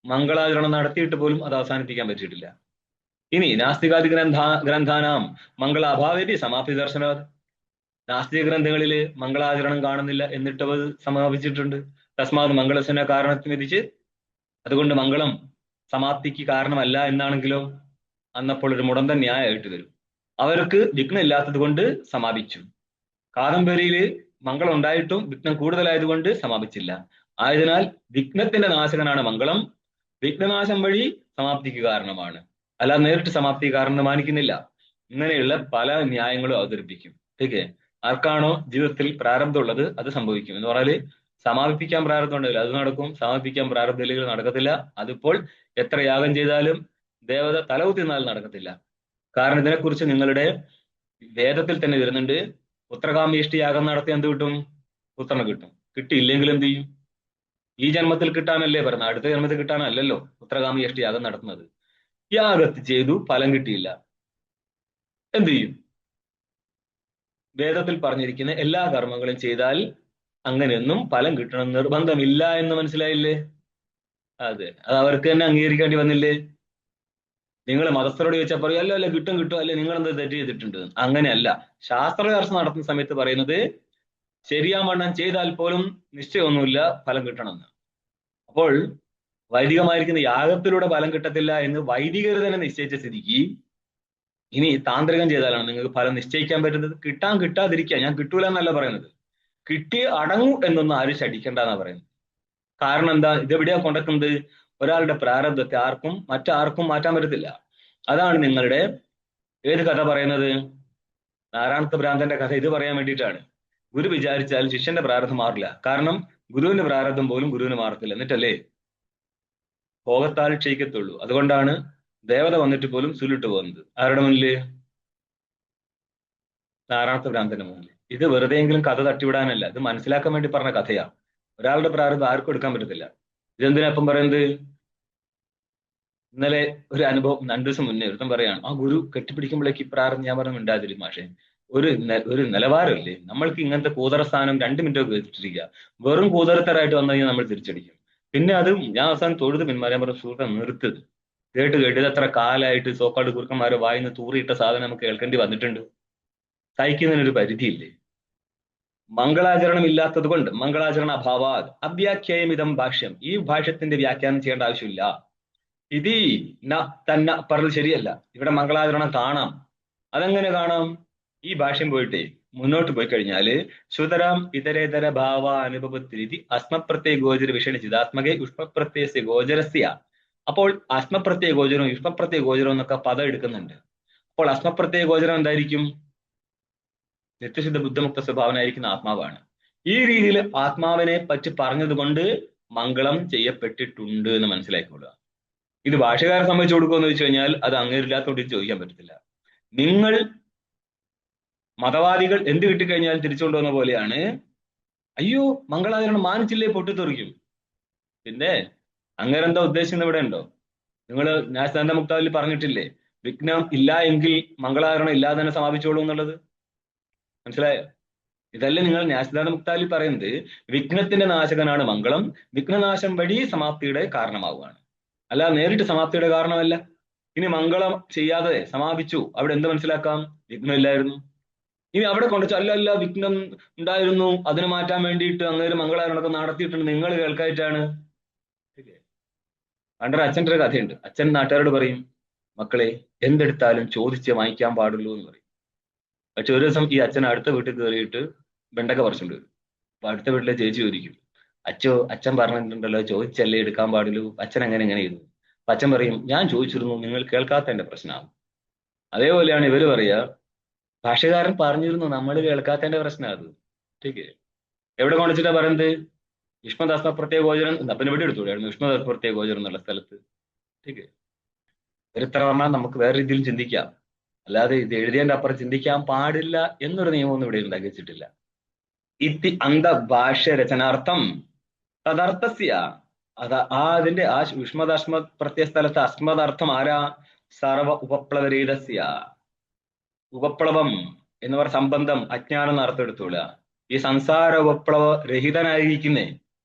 മംഗളാചരണം നടത്തിയിട്ട് പോലും അത് അവസാനിപ്പിക്കാൻ പറ്റിയിട്ടില്ല. ഇനി നാസ്തികാദി ഗ്രന്ഥാനാം മംഗള അഭാവേതി സമാപ്തി ദർശനാദ്. നാസ്തിക ഗ്രന്ഥങ്ങളില് മംഗളാചരണം കാണുന്നില്ല, എന്നിട്ട് അത് സമാപിച്ചിട്ടുണ്ട്. തസ്മാത് മംഗളസിനെ കാരണത്തിന് വിധിച്ച്, അതുകൊണ്ട് മംഗളം സമാപ്തിക്ക് കാരണമല്ല എന്നാണെങ്കിലോ അന്നപ്പോൾ ഒരു മുടന്തൻ ന്യായമായിട്ട് വരും. അവർക്ക് വിഘ്നം ഇല്ലാത്തത് കൊണ്ട് സമാപിച്ചു. കാദംബരിയില് മംഗളം ഉണ്ടായിട്ടും വിഘ്നം കൂടുതലായതുകൊണ്ട് സമാപിച്ചില്ല. ആയതിനാൽ വിഘ്നത്തിന്റെ നാശകനാണ് മംഗളം. വിഘ്നനാശം വഴി സമാപ്തിക്ക് കാരണമാണ്, അല്ലാതെ നേരിട്ട് സമാപ്തി കാരണം മാനിക്കുന്നില്ല. ഇങ്ങനെയുള്ള പല ന്യായങ്ങളും അവതരിപ്പിക്കും. ഓക്കെ, ആർക്കാണോ ജീവിതത്തിൽ പ്രാരബ്ധമുള്ളത് അത് സംഭവിക്കും. എന്ന് പറഞ്ഞാല് സമാപിപ്പിക്കാൻ പ്രാരബ്ധം ഉണ്ടല്ലോ അത് നടക്കും, സമാപിപ്പിക്കാൻ പ്രാരബ്ധം ഇല്ലെങ്കിൽ നടക്കത്തില്ല. അതിപ്പോൾ എത്ര യാഗം ചെയ്താലും ദേവത തലകുത്തിന്നാലും നടക്കത്തില്ല. കാരണം ഇതിനെക്കുറിച്ച് നിങ്ങളുടെ വേദത്തിൽ തന്നെ വരുന്നുണ്ട്. പുത്രകാമേഷ്ടി യാഗം നടത്തി എന്ത് കിട്ടും? പുത്രനെ കിട്ടും. കിട്ടിയില്ലെങ്കിൽ എന്ത് ചെയ്യും? ഈ ജന്മത്തിൽ കിട്ടാനല്ലേ പറയുന്നത്, അടുത്ത ജന്മത്തിൽ കിട്ടാനല്ലല്ലോ പുത്രകാമേഷ്ടി യാഗം നടത്തുന്നത്. യാഗത്ത് ചെയ്തു, ഫലം കിട്ടിയില്ല, എന്ത് ചെയ്യും? വേദത്തിൽ പറഞ്ഞിരിക്കുന്ന എല്ലാ കർമ്മങ്ങളും ചെയ്താൽ അങ്ങനെയൊന്നും ഫലം കിട്ടണം നിർബന്ധമില്ല എന്ന് മനസ്സിലായില്ലേ? അതെ, അത് അവർക്ക് തന്നെ അംഗീകരിക്കേണ്ടി വന്നില്ലേ? നിങ്ങൾ മതസ്ഥരോട് ചോദിച്ചാൽ പറയും അല്ല കിട്ടും അല്ലെ നിങ്ങൾ എന്താ തെറ്റ് ചെയ്തിട്ടുണ്ട്. അങ്ങനെയല്ല. ശാസ്ത്ര ചർച്ച നടത്തുന്ന സമയത്ത് പറയുന്നത് ശരിയാവണ്ണം ചെയ്താൽ പോലും നിശ്ചയമൊന്നുമില്ല ഫലം കിട്ടണമെന്ന്. അപ്പോൾ വൈദികമായിരിക്കുന്ന യാഗത്തിലൂടെ ഫലം കിട്ടത്തില്ല എന്ന് വൈദികർ തന്നെ നിശ്ചയിച്ച സ്ഥിതിക്ക് ഇനി താന്ത്രികം ചെയ്താലാണ് നിങ്ങൾക്ക് ഫലം നിശ്ചയിക്കാൻ പറ്റുന്നത്. കിട്ടാതിരിക്കുക. ഞാൻ കിട്ടൂല എന്നല്ല പറയുന്നത്, കിട്ടി അടങ്ങൂ എന്നൊന്നും ആരും ശഠിക്കേണ്ടെന്നാ പറയുന്നത്. കാരണം എന്താ? ഇതെവിടെയാ കൊണ്ടുവെക്കുന്നത്? ഒരാളുടെ പ്രാരബ്ധത്തെ മറ്റാർക്കും മാറ്റാൻ പറ്റത്തില്ല. അതാണ് നിങ്ങളുടെ ഏത് കഥ പറയുന്നത്? നാരായണത്തെ ഭ്രാന്തന്റെ കഥ ഇത് പറയാൻ വേണ്ടിയിട്ടാണ്. ഗുരു വിചാരിച്ചാൽ ശിഷ്യന്റെ പ്രാരബ്ധം മാറില്ല. കാരണം ഗുരുവിന്റെ പ്രാരബ്ധം പോലും ഗുരുവിന് മാറത്തില്ല. എന്നിട്ടല്ലേ ഭോഗത്താൽ ക്ഷയിക്കത്തുള്ളൂ. അതുകൊണ്ടാണ് ദേവത വന്നിട്ട് പോലും സുലിട്ട് പോകുന്നത്. ആരുടെ മുന്നില്? നാരായണത്തെ ഭ്രാന്തന്റെ മുന്നിൽ. ഇത് വെറുതെയെങ്കിലും കഥ തട്ടിവിടാനല്ല, ഇത് മനസ്സിലാക്കാൻ വേണ്ടി പറഞ്ഞ കഥയാണ്. ഒരാളുടെ പ്രാരബ്ധം ആർക്കും എടുക്കാൻ പറ്റത്തില്ല. ഇതെന്തിനാ ഇപ്പം പറയുന്നത്? ഇന്നലെ ഒരു അനുഭവം 2 ദിവസം മുന്നേ ഒരുത്തം പറയാണ്, ആ ഗുരു കെട്ടിപ്പിടിക്കുമ്പോഴേക്ക് പ്രാരംഭം. ഞാൻ പറഞ്ഞു മിണ്ടാതിരി മാഷെ, ഒരു നിലവാരമില്ലേ? നമ്മൾക്ക് ഇങ്ങനത്തെ കൂതറ സ്ഥാനം 2 മിനിറ്റ് ഒക്കെ വെച്ചിട്ടിരിക്കുക. വെറും കൂതറത്തരായിട്ട് വന്നു കഴിഞ്ഞാൽ നമ്മൾ തിരിച്ചടിക്കും. പിന്നെ അത് ഞാൻ അവസാനം തൊഴുത് പിന്മാറി. ഞാൻ പറഞ്ഞു സുഹൃത്തെ നിർത്തത്, കേട്ട് ഇത് എത്ര കാലമായിട്ട് സോക്കാട് കുറുക്കന്മാരെ വായിന്ന് തൂറിയിട്ട സാധനം നമുക്ക് കേൾക്കേണ്ടി വന്നിട്ടുണ്ട്. സഹിക്കുന്നതിനൊരു പരിധിയില്ലേ? മംഗളാചരണം ഇല്ലാത്തത് കൊണ്ട്, മംഗളാചരണ അഭാവാത് അവ്യാഖ്യായമിതം ഭാഷ്യം, ഈ ഭാഷ്യത്തിന്റെ വ്യാഖ്യാനം ചെയ്യേണ്ട ആവശ്യമില്ല. ഇതി തന്നെ പറഞ്ഞത് ശരിയല്ല. ഇവിടെ മംഗളാചരണം കാണാം. അതെങ്ങനെ കാണാം? ഈ ഭാഷ്യം പോയിട്ടേ മുന്നോട്ട് പോയി കഴിഞ്ഞാല് ശ്രുതരാം ഇതരേതര ഭാവ അനുഭവത്തിരി അസ്മപ്രത്യയ ഗോചര വിഷയ ചിതാത്മകെ യുഷ്മപ്രത്യയ ഗോചരസ്യ. അപ്പോൾ അസ്മപ്രത്യയ ഗോചരവും യുഷ്മപ്രത്യയ ഗോചരവും എന്നൊക്കെ പദം എടുക്കുന്നുണ്ട്. അപ്പോൾ അസ്മപ്രത്യയ ഗോചരം എന്തായിരിക്കും? നിത്യശുദ്ധ ബുദ്ധമുക്ത സ്വഭാവനായിരിക്കുന്ന ആത്മാവാണ്. ഈ രീതിയിൽ ആത്മാവിനെ പറ്റി പറഞ്ഞത് കൊണ്ട് മംഗളം ചെയ്യപ്പെട്ടിട്ടുണ്ട് എന്ന് മനസ്സിലാക്കിക്കൊള്ളുക. ഇത് ഭാഷകാരെ സംബന്ധിച്ച് കൊടുക്കുമെന്ന് വെച്ച് കഴിഞ്ഞാൽ അത് അങ്ങേരില്ലാത്തോണ്ട് ചോദിക്കാൻ പറ്റത്തില്ല. നിങ്ങൾ മതവാദികൾ എന്ത് കിട്ടിക്കഴിഞ്ഞാൽ തിരിച്ചുകൊണ്ടുവന്ന പോലെയാണ്. അയ്യോ മംഗളാചരണം മാനിച്ചില്ലേ പൊട്ടിത്തെറിക്കും. പിന്നെ അങ്ങേരെന്താ ഉദ്ദേശിക്കുന്നത് ഇവിടെ ഉണ്ടോ? നിങ്ങൾ ന്യായസിദ്ധാന്ത മുക്താവലിൽ പറഞ്ഞിട്ടില്ലേ വിഘ്നം ഇല്ല എങ്കിൽ മംഗളാചരണം ഇല്ലാതെ തന്നെ സമാപിച്ചോളൂ എന്നുള്ളത്? മനസ്സിലായോ? ഇതല്ലേ നിങ്ങൾ ന്യായസിദ്ധാന്ത മുക്താവലിൽ പറയുന്നത്. വിഘ്നത്തിന്റെ നാശകനാണ് മംഗളം, വിഘ്നനാശം വഴി സമാപ്തിയുടെ കാരണമാവുകയാണ്, അല്ല നേരിട്ട് സമാപ്തിയുടെ കാരണമല്ല. ഇനി മംഗളം ചെയ്യാതെ സമാപിച്ചു, അവിടെ എന്ത് മനസ്സിലാക്കാം? വിഘ്നം ഇല്ലായിരുന്നു. ഇനി അവിടെ കൊണ്ടുവച്ചു അല്ല വിഘ്നം ഉണ്ടായിരുന്നു, അതിനെ മാറ്റാൻ വേണ്ടിയിട്ട് അങ്ങേര് മംഗളാചരണമൊക്കെ നടത്തിയിട്ടുണ്ട്, നിങ്ങൾ കേൾക്കായിട്ടാണ്. പണ്ടൊരു അച്ഛൻ്റെ ഒരു കഥയുണ്ട്. അച്ഛൻ നാട്ടുകാരോട് പറയും, മക്കളെ എന്തെടുത്താലും ചോദിച്ച് വാങ്ങിക്കാൻ പാടുള്ളൂ എന്ന് പറയും. പക്ഷെ ഒരു ദിവസം ഈ അച്ഛൻ അടുത്ത വീട്ടിൽ കയറിയിട്ട് വെണ്ടക്ക പറിച്ചുകൊണ്ട് വരും. അപ്പൊ അടുത്ത വീട്ടിലെ ചേച്ചി ചോദിക്കും, അച്ഛൻ പറഞ്ഞിട്ടുണ്ടല്ലോ ചോദിച്ചല്ലേ എടുക്കാൻ പാടുള്ളൂ, അച്ഛൻ എങ്ങനെ ചെയ്തു? അപ്പൊ അച്ഛൻ പറയും, ഞാൻ ചോദിച്ചിരുന്നു, നിങ്ങൾ കേൾക്കാത്തതിന്റെ പ്രശ്നമാണ്. അതേപോലെയാണ് ഇവര് പറയുക, ഭാഷകാരൻ പറഞ്ഞിരുന്നു, നമ്മൾ കേൾക്കാത്തതിന്റെ പ്രശ്നം അത്. ठीक എവിടെ കൊണ്ടുവച്ചിട്ടാ പറയുന്നത്? യുഷ്മദാസ്മ പ്രത്യേക ഗോചരം. പിന്നെ ഇവിടെ എടുത്തുകൂടായിരുന്നു യുഷ്മദാസ്മ പ്രത്യേക ഗോചരം എന്നുള്ള സ്ഥലത്ത്. ठीक है. ഇത്ര പറഞ്ഞാൽ നമുക്ക് വേറെ രീതിയിൽ ചിന്തിക്കാം. അല്ലാതെ ഇത് എഴുതിയതിന്റെ അപ്പുറം ചിന്തിക്കാൻ പാടില്ല എന്നൊരു നിയമമൊന്നും ഇവിടെ ഉണ്ടാക്കി വെച്ചിട്ടില്ല. ഇത്തി അന്ത ഭാഷ്യ രചനാർത്ഥം തദർത്ഥസ്യ അതിന്റെ ആ യുഷ്മദാഷ്മ പ്രത്യ സ്ഥലത്ത് അസ്മദർത്ഥം ആരാ? സർവ ഉപപ്ലവരീതസ്യ. ഉപപ്ലവം എന്ന് പറഞ്ഞ സംബന്ധം അജ്ഞാനം എന്നർത്ഥം എടുത്തോളുക. ഈ സംസാര ഉപപ്ലവ രഹിതനായിരിക്കുന്നേ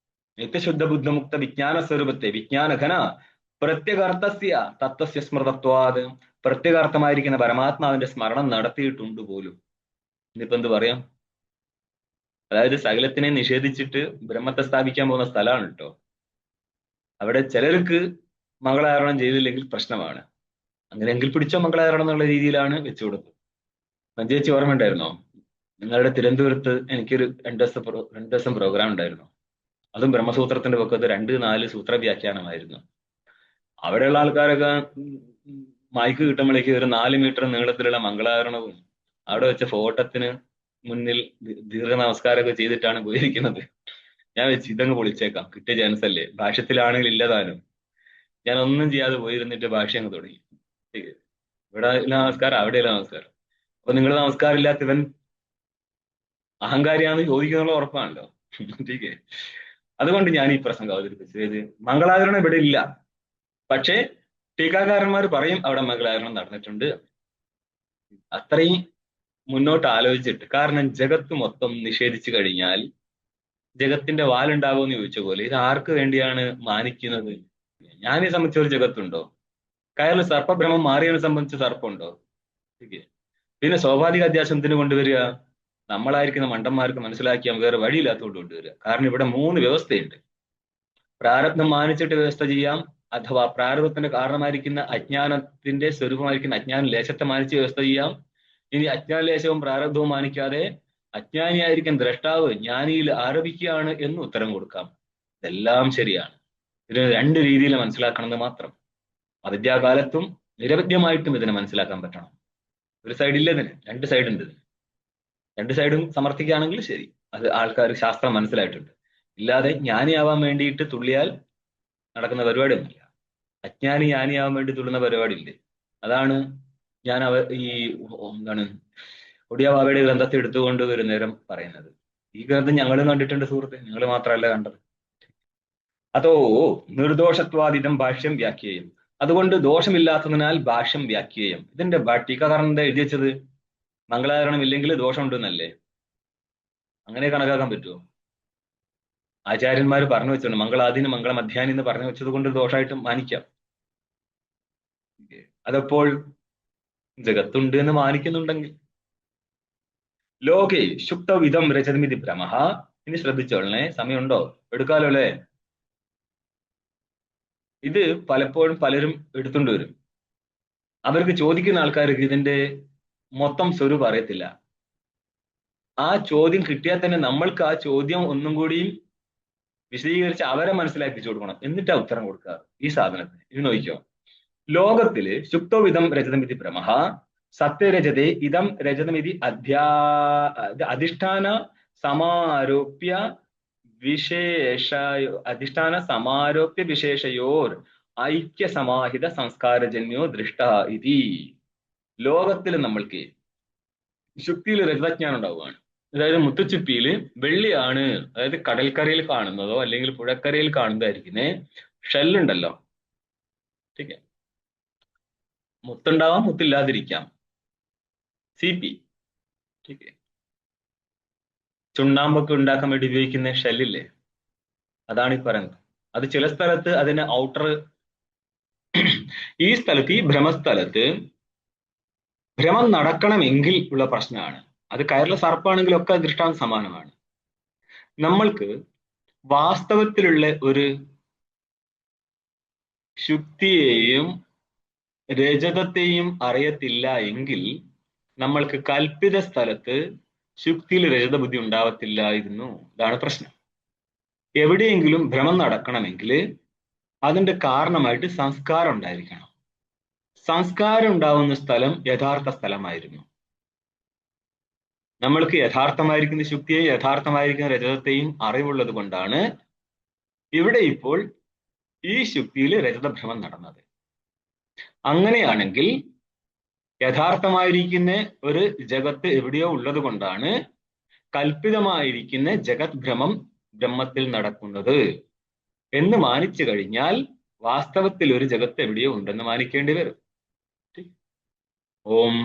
നിത്യശുദ്ധ ബുദ്ധമുക്ത വിജ്ഞാന സ്വരൂപത്തെ വിജ്ഞാനഘന പ്രത്യഗാർത്ഥസ്യ തത്വസ്യ സ്മൃതത്വാത് പ്രത്യഗാർത്ഥമായിരിക്കുന്ന പരമാത്മാവിന്റെ സ്മരണം നടത്തിയിട്ടുണ്ട് പോലും. ഇന്നിപ്പോ എന്ത് പറയാം? അതായത് സകലത്തിനെ നിഷേധിച്ചിട്ട് ബ്രഹ്മത്തെ സ്ഥാപിക്കാൻ പോകുന്ന സ്ഥലമാണ് കേട്ടോ. അവിടെ ചിലർക്ക് മംഗളാചരണം ചെയ്തില്ലെങ്കിൽ പ്രശ്നമാണ്. അങ്ങനെയെങ്കിൽ പിടിച്ചോ മംഗളാചരണം എന്നുള്ള രീതിയിലാണ് വെച്ചു കൊടുത്തത്. മഞ്ചേച്ചി ഓർമ്മയുണ്ടായിരുന്നോ? നിങ്ങളുടെ തിരുവനന്തപുരത്ത് എനിക്കൊരു 2 ദിവസം പ്രോഗ്രാം ഉണ്ടായിരുന്നു. അതും ബ്രഹ്മസൂത്രത്തിന്റെ പക്കത്ത് 2-4 സൂത്ര വ്യാഖ്യാനമായിരുന്നു. അവിടെയുള്ള ആൾക്കാരൊക്കെ മൈക്ക് കിട്ടുമ്പോഴേക്ക് ഒരു 4 മീറ്റർ നീളത്തിലുള്ള മംഗളാചരണവും അവിടെ വെച്ച ഫോട്ടത്തിന് മുന്നിൽ ദീർഘ നമസ്കാരമൊക്കെ ചെയ്തിട്ടാണ് പോയിരിക്കുന്നത്. ഞാൻ വെച്ച് ഇതങ്ങ് പൊളിച്ചേക്കാം, കിട്ടിയ ചാൻസ് അല്ലേ, ഭാഷ്യത്തിലാണെങ്കിൽ ഇല്ലതാനും. ഞാൻ ഒന്നും ചെയ്യാതെ പോയിരുന്നിട്ട് ഭാഷ അങ്ങ് തുടങ്ങി. ഇവിടെ ഇല്ല നമസ്കാരം, അവിടെയില്ല നമസ്കാരം. അപ്പൊ നിങ്ങൾ നമസ്കാരം ഇല്ലാത്ത ഇവൻ അഹങ്കാരിയാന്ന് ചോദിക്കുന്നുള്ള ഉറപ്പാണല്ലോ. ടീക്കേ. അതുകൊണ്ട് ഞാൻ ഈ പ്രസംഗം അവതരിപ്പിച്ചത് മംഗളാചരണം ഇവിടെ ഇല്ല. പക്ഷേ ടീക്കാകാരന്മാർ പറയും അവിടെ മംഗളാചരണം നടന്നിട്ടുണ്ട്. അത്രയും മുന്നോട്ട് ആലോചിച്ചിട്ട്, കാരണം ജഗത്ത് മൊത്തം നിഷേധിച്ചു കഴിഞ്ഞാൽ ജഗത്തിന്റെ വാലുണ്ടാകുമെന്ന് ചോദിച്ച പോലെ ഇത് ആർക്ക് വേണ്ടിയാണ് മാനിക്കുന്നത്? ഞാനീ സംബന്ധിച്ച ഒരു ജഗത്തുണ്ടോ? കയറിൽ സർപ്പഭ്രമം മാറിയതിനെ സംബന്ധിച്ച് സർപ്പമുണ്ടോ? പിന്നെ സ്വാഭാവിക അധ്യാസം എന്തിനു കൊണ്ടുവരിക? നമ്മളായിരിക്കുന്ന മണ്ടന്മാർക്ക് മനസ്സിലാക്കിയാൽ വേറെ വഴിയില്ലാത്തതുകൊണ്ട് കൊണ്ടുവരിക. കാരണം ഇവിടെ 3 വ്യവസ്ഥയുണ്ട്. പ്രാരബ്ധം മാനിച്ചിട്ട് വ്യവസ്ഥ ചെയ്യാം, അഥവാ പ്രാരബ്ധത്തിന്റെ കാരണമായിരിക്കുന്ന അജ്ഞാനത്തിന്റെ സ്വരൂപമായിരിക്കുന്ന അജ്ഞാന ലേശത്തെ മാനിച്ച് വ്യവസ്ഥ ചെയ്യാം. ഇനി അജ്ഞാനലേശവും പ്രാരബ്ധവും മാനിക്കാതെ അജ്ഞാനിയായിരിക്കും ദ്രഷ്ടാവ് ജ്ഞാനിയിൽ ആരോപിക്കുകയാണ് എന്ന് ഉത്തരം കൊടുക്കാം. ഇതെല്ലാം ശരിയാണ്. ഇതിന് 2 രീതിയിൽ മനസ്സിലാക്കണമെന്ന് മാത്രം. അവിദ്യാകാലത്തും നിരവധ്യമായിട്ടും ഇതിനെ മനസ്സിലാക്കാൻ പറ്റണം. ഒരു സൈഡില്ല ഇതിന്, 2 സൈഡ് ഉണ്ട് ഇതിന്. 2 സൈഡും സമർത്ഥിക്കുകയാണെങ്കിൽ ശരി, അത് ആൾക്കാർ ശാസ്ത്രം മനസ്സിലായിട്ടുണ്ട്. ഇല്ലാതെ ജ്ഞാനിയാവാൻ വേണ്ടിയിട്ട് തുള്ളിയാൽ നടക്കുന്ന പരിപാടിയൊന്നുമില്ല. അജ്ഞാനി ജ്ഞാനിയാവാൻ വേണ്ടി തുള്ളുന്ന പരിപാടിയില്ലേ. അതാണ് ഞാൻ എന്താണ് ഒടിയാവാവയുടെ ഗ്രന്ഥത്തെ എടുത്തുകൊണ്ട് ഒരു നേരം പറയുന്നത്. ഈ ഗ്രന്ഥം ഞങ്ങളും കണ്ടിട്ടുണ്ട് സുഹൃത്തെ, നിങ്ങൾ മാത്രമല്ല കണ്ടത്. അതോ നിർദോഷത്വാദിതം ഭാഷ്യം വ്യാഖ്യേയം. അതുകൊണ്ട് ദോഷമില്ലാത്തതിനാൽ ഭാഷ്യം വ്യാഖ്യേയം. ഇതിന്റെ ടീക്കാകാരൻ എന്താ എഴുതി വെച്ചത്? മംഗളാചരണം ഇല്ലെങ്കിൽ ദോഷമുണ്ടെന്നല്ലേ? അങ്ങനെ കണക്കാക്കാൻ പറ്റുമോ? ആചാര്യന്മാർ പറഞ്ഞു വെച്ചിട്ടുണ്ട് മംഗളാദീന് മംഗളമധ്യാനി എന്ന് പറഞ്ഞു വെച്ചത് കൊണ്ട് ദോഷമായിട്ട് മാനിക്കാം. അതപ്പോൾ ജഗത്തുണ്ട് എന്ന് മാനിക്കുന്നുണ്ടെങ്കിൽ ലോകേ ശുക്തവിധം രചതമിതി ഭ്രമഃ. ഇനി ശ്രദ്ധിച്ചോളണേ, സമയമുണ്ടോ? എടുക്കാലോ അല്ലേ? ഇത് പലപ്പോഴും പലരും എടുത്തുകൊണ്ട് വരും. അവർക്ക് ചോദിക്കുന്ന ആൾക്കാർക്ക് ഇതിന്റെ മൊത്തം സ്വരൂപം അറിയത്തില്ല. ആ ചോദ്യം കിട്ടിയാൽ തന്നെ നമ്മൾക്ക് ആ ചോദ്യം ഒന്നും കൂടിയും വിശദീകരിച്ച് അവരെ മനസ്സിലാക്കിച്ചു കൊടുക്കണം. എന്നിട്ടാ ഉത്തരം കൊടുക്കാറ് ഈ സാധനത്തിന്. ഇത് നോക്കിക്കോ. ലോകത്തില് ശുക്തവിധം രചതമിതി ഭ്രമഃ സത്യരചതേ ഇതം രചതമിതി അധിഷ്ഠാന സമാരോപ്യ വിശേഷയോർ ഐക്യസമാഹിത സംസ്കാരജന്യോ ദൃഷ്ട ഇതി. ലോകത്തിൽ നമ്മൾക്ക് ശുക്തിയിൽ രജതജ്ഞാനം ഉണ്ടാവുകയാണ്. അതായത് മുത്തുച്ചിപ്പിയിൽ വെള്ളിയാണ്, അതായത് കടൽക്കരയിൽ കാണുന്നതോ അല്ലെങ്കിൽ പുഴക്കരയിൽ കാണുന്നതായിരിക്കുന്നേ ഷെല്ലുണ്ടല്ലോ. ടീക്കെ. മുത്തുണ്ടാവാം, മുത്തില്ലാതിരിക്കാം. CP. ടീക്കെ. ചുണ്ണാമ്പൊക്കെ ഉണ്ടാക്കാൻ വേണ്ടി ഉപയോഗിക്കുന്ന ഷെല്ലില്ലേ, അതാണ് ഈ പറയുന്നത്. അത് ചില സ്ഥലത്ത് അതിന് ഔട്ടർ, ഈ സ്ഥലത്ത് ഈ ഭ്രമസ്ഥലത്ത് ഭ്രമം നടക്കണമെങ്കിൽ ഉള്ള പ്രശ്നമാണ്. അത് കയറിലെ സർപ്പാണെങ്കിലൊക്കെ ദൃഷ്ടാന്തം സമാനമാണ്. നമ്മൾക്ക് വാസ്തവത്തിലുള്ള ഒരു ശുക്തിയെയും രജതത്തെയും അറിയത്തില്ല എങ്കിൽ നമ്മൾക്ക് കൽപ്പിത സ്ഥലത്ത് ശുക്തിയിൽ രജത ബുദ്ധി ഉണ്ടാവത്തില്ലായിരുന്നു. ഇതാണ് പ്രശ്നം. എവിടെയെങ്കിലും ഭ്രമം നടക്കണമെങ്കിൽ അതിന്റെ കാരണമായിട്ട് സംസ്കാരം ഉണ്ടായിരിക്കണം. സംസ്കാരം ഉണ്ടാവുന്ന സ്ഥലം യഥാർത്ഥ സ്ഥലമായിരുന്നു. നമ്മൾക്ക് യഥാർത്ഥമായിരിക്കുന്ന ശുക്തിയെയും യഥാർത്ഥമായിരിക്കുന്ന രജതത്തെയും അറിവുള്ളത് കൊണ്ടാണ് ഇവിടെ ഇപ്പോൾ ഈ ശുക്തിയിൽ രജതഭ്രമം നടന്നത്. അങ്ങനെയാണെങ്കിൽ യഥാർത്ഥമായിരിക്കുന്ന ഒരു ജഗത്ത് എവിടെയോ ഉള്ളത് കൊണ്ടാണ് കൽപ്പിതമായിരിക്കുന്ന ജഗത് ഭ്രമം ബ്രഹ്മത്തിൽ നടക്കുന്നത് എന്ന് മാനിച്ചു കഴിഞ്ഞാൽ വാസ്തവത്തിൽ ഒരു ജഗത്ത് എവിടെയോ ഉണ്ടെന്ന് മാനിക്കേണ്ടി വരും. ഓം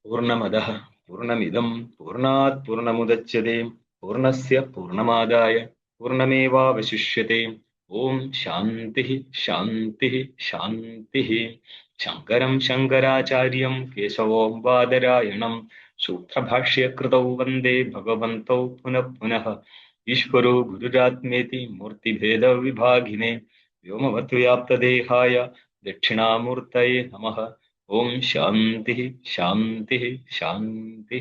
പൂർണ്ണമദഃ പൂർണ്ണമിദം പൂർണ്ണാത് പൂർണ്ണമുദച്യതേ പൂർണ്ണസ്യ പൂർണ്ണമാദായ പൂർണ്ണമേവാവശിഷ്യതേ. ഓം ശാന്തി ശാന്തി ശാന്തി. ശങ്കരം ശങ്കരാചാര്യം കേശവോം ബാദരായണം സൂത്രഭാഷ്യകൃതൗ വന്ദേ ഭഗവന്തൗ പുനഃ പുനഃ. ഈശ്വരോ ഗുരുരാത്മേതി മൂർത്തിഭേദ വിഭാഗിനെ വ്യോമവത് വ്യാപ്തദേഹായ ദക്ഷിണാമൂർത്തയേ നമഃ. ഓം ശാന്തി ശാന്തി ശാന്തി.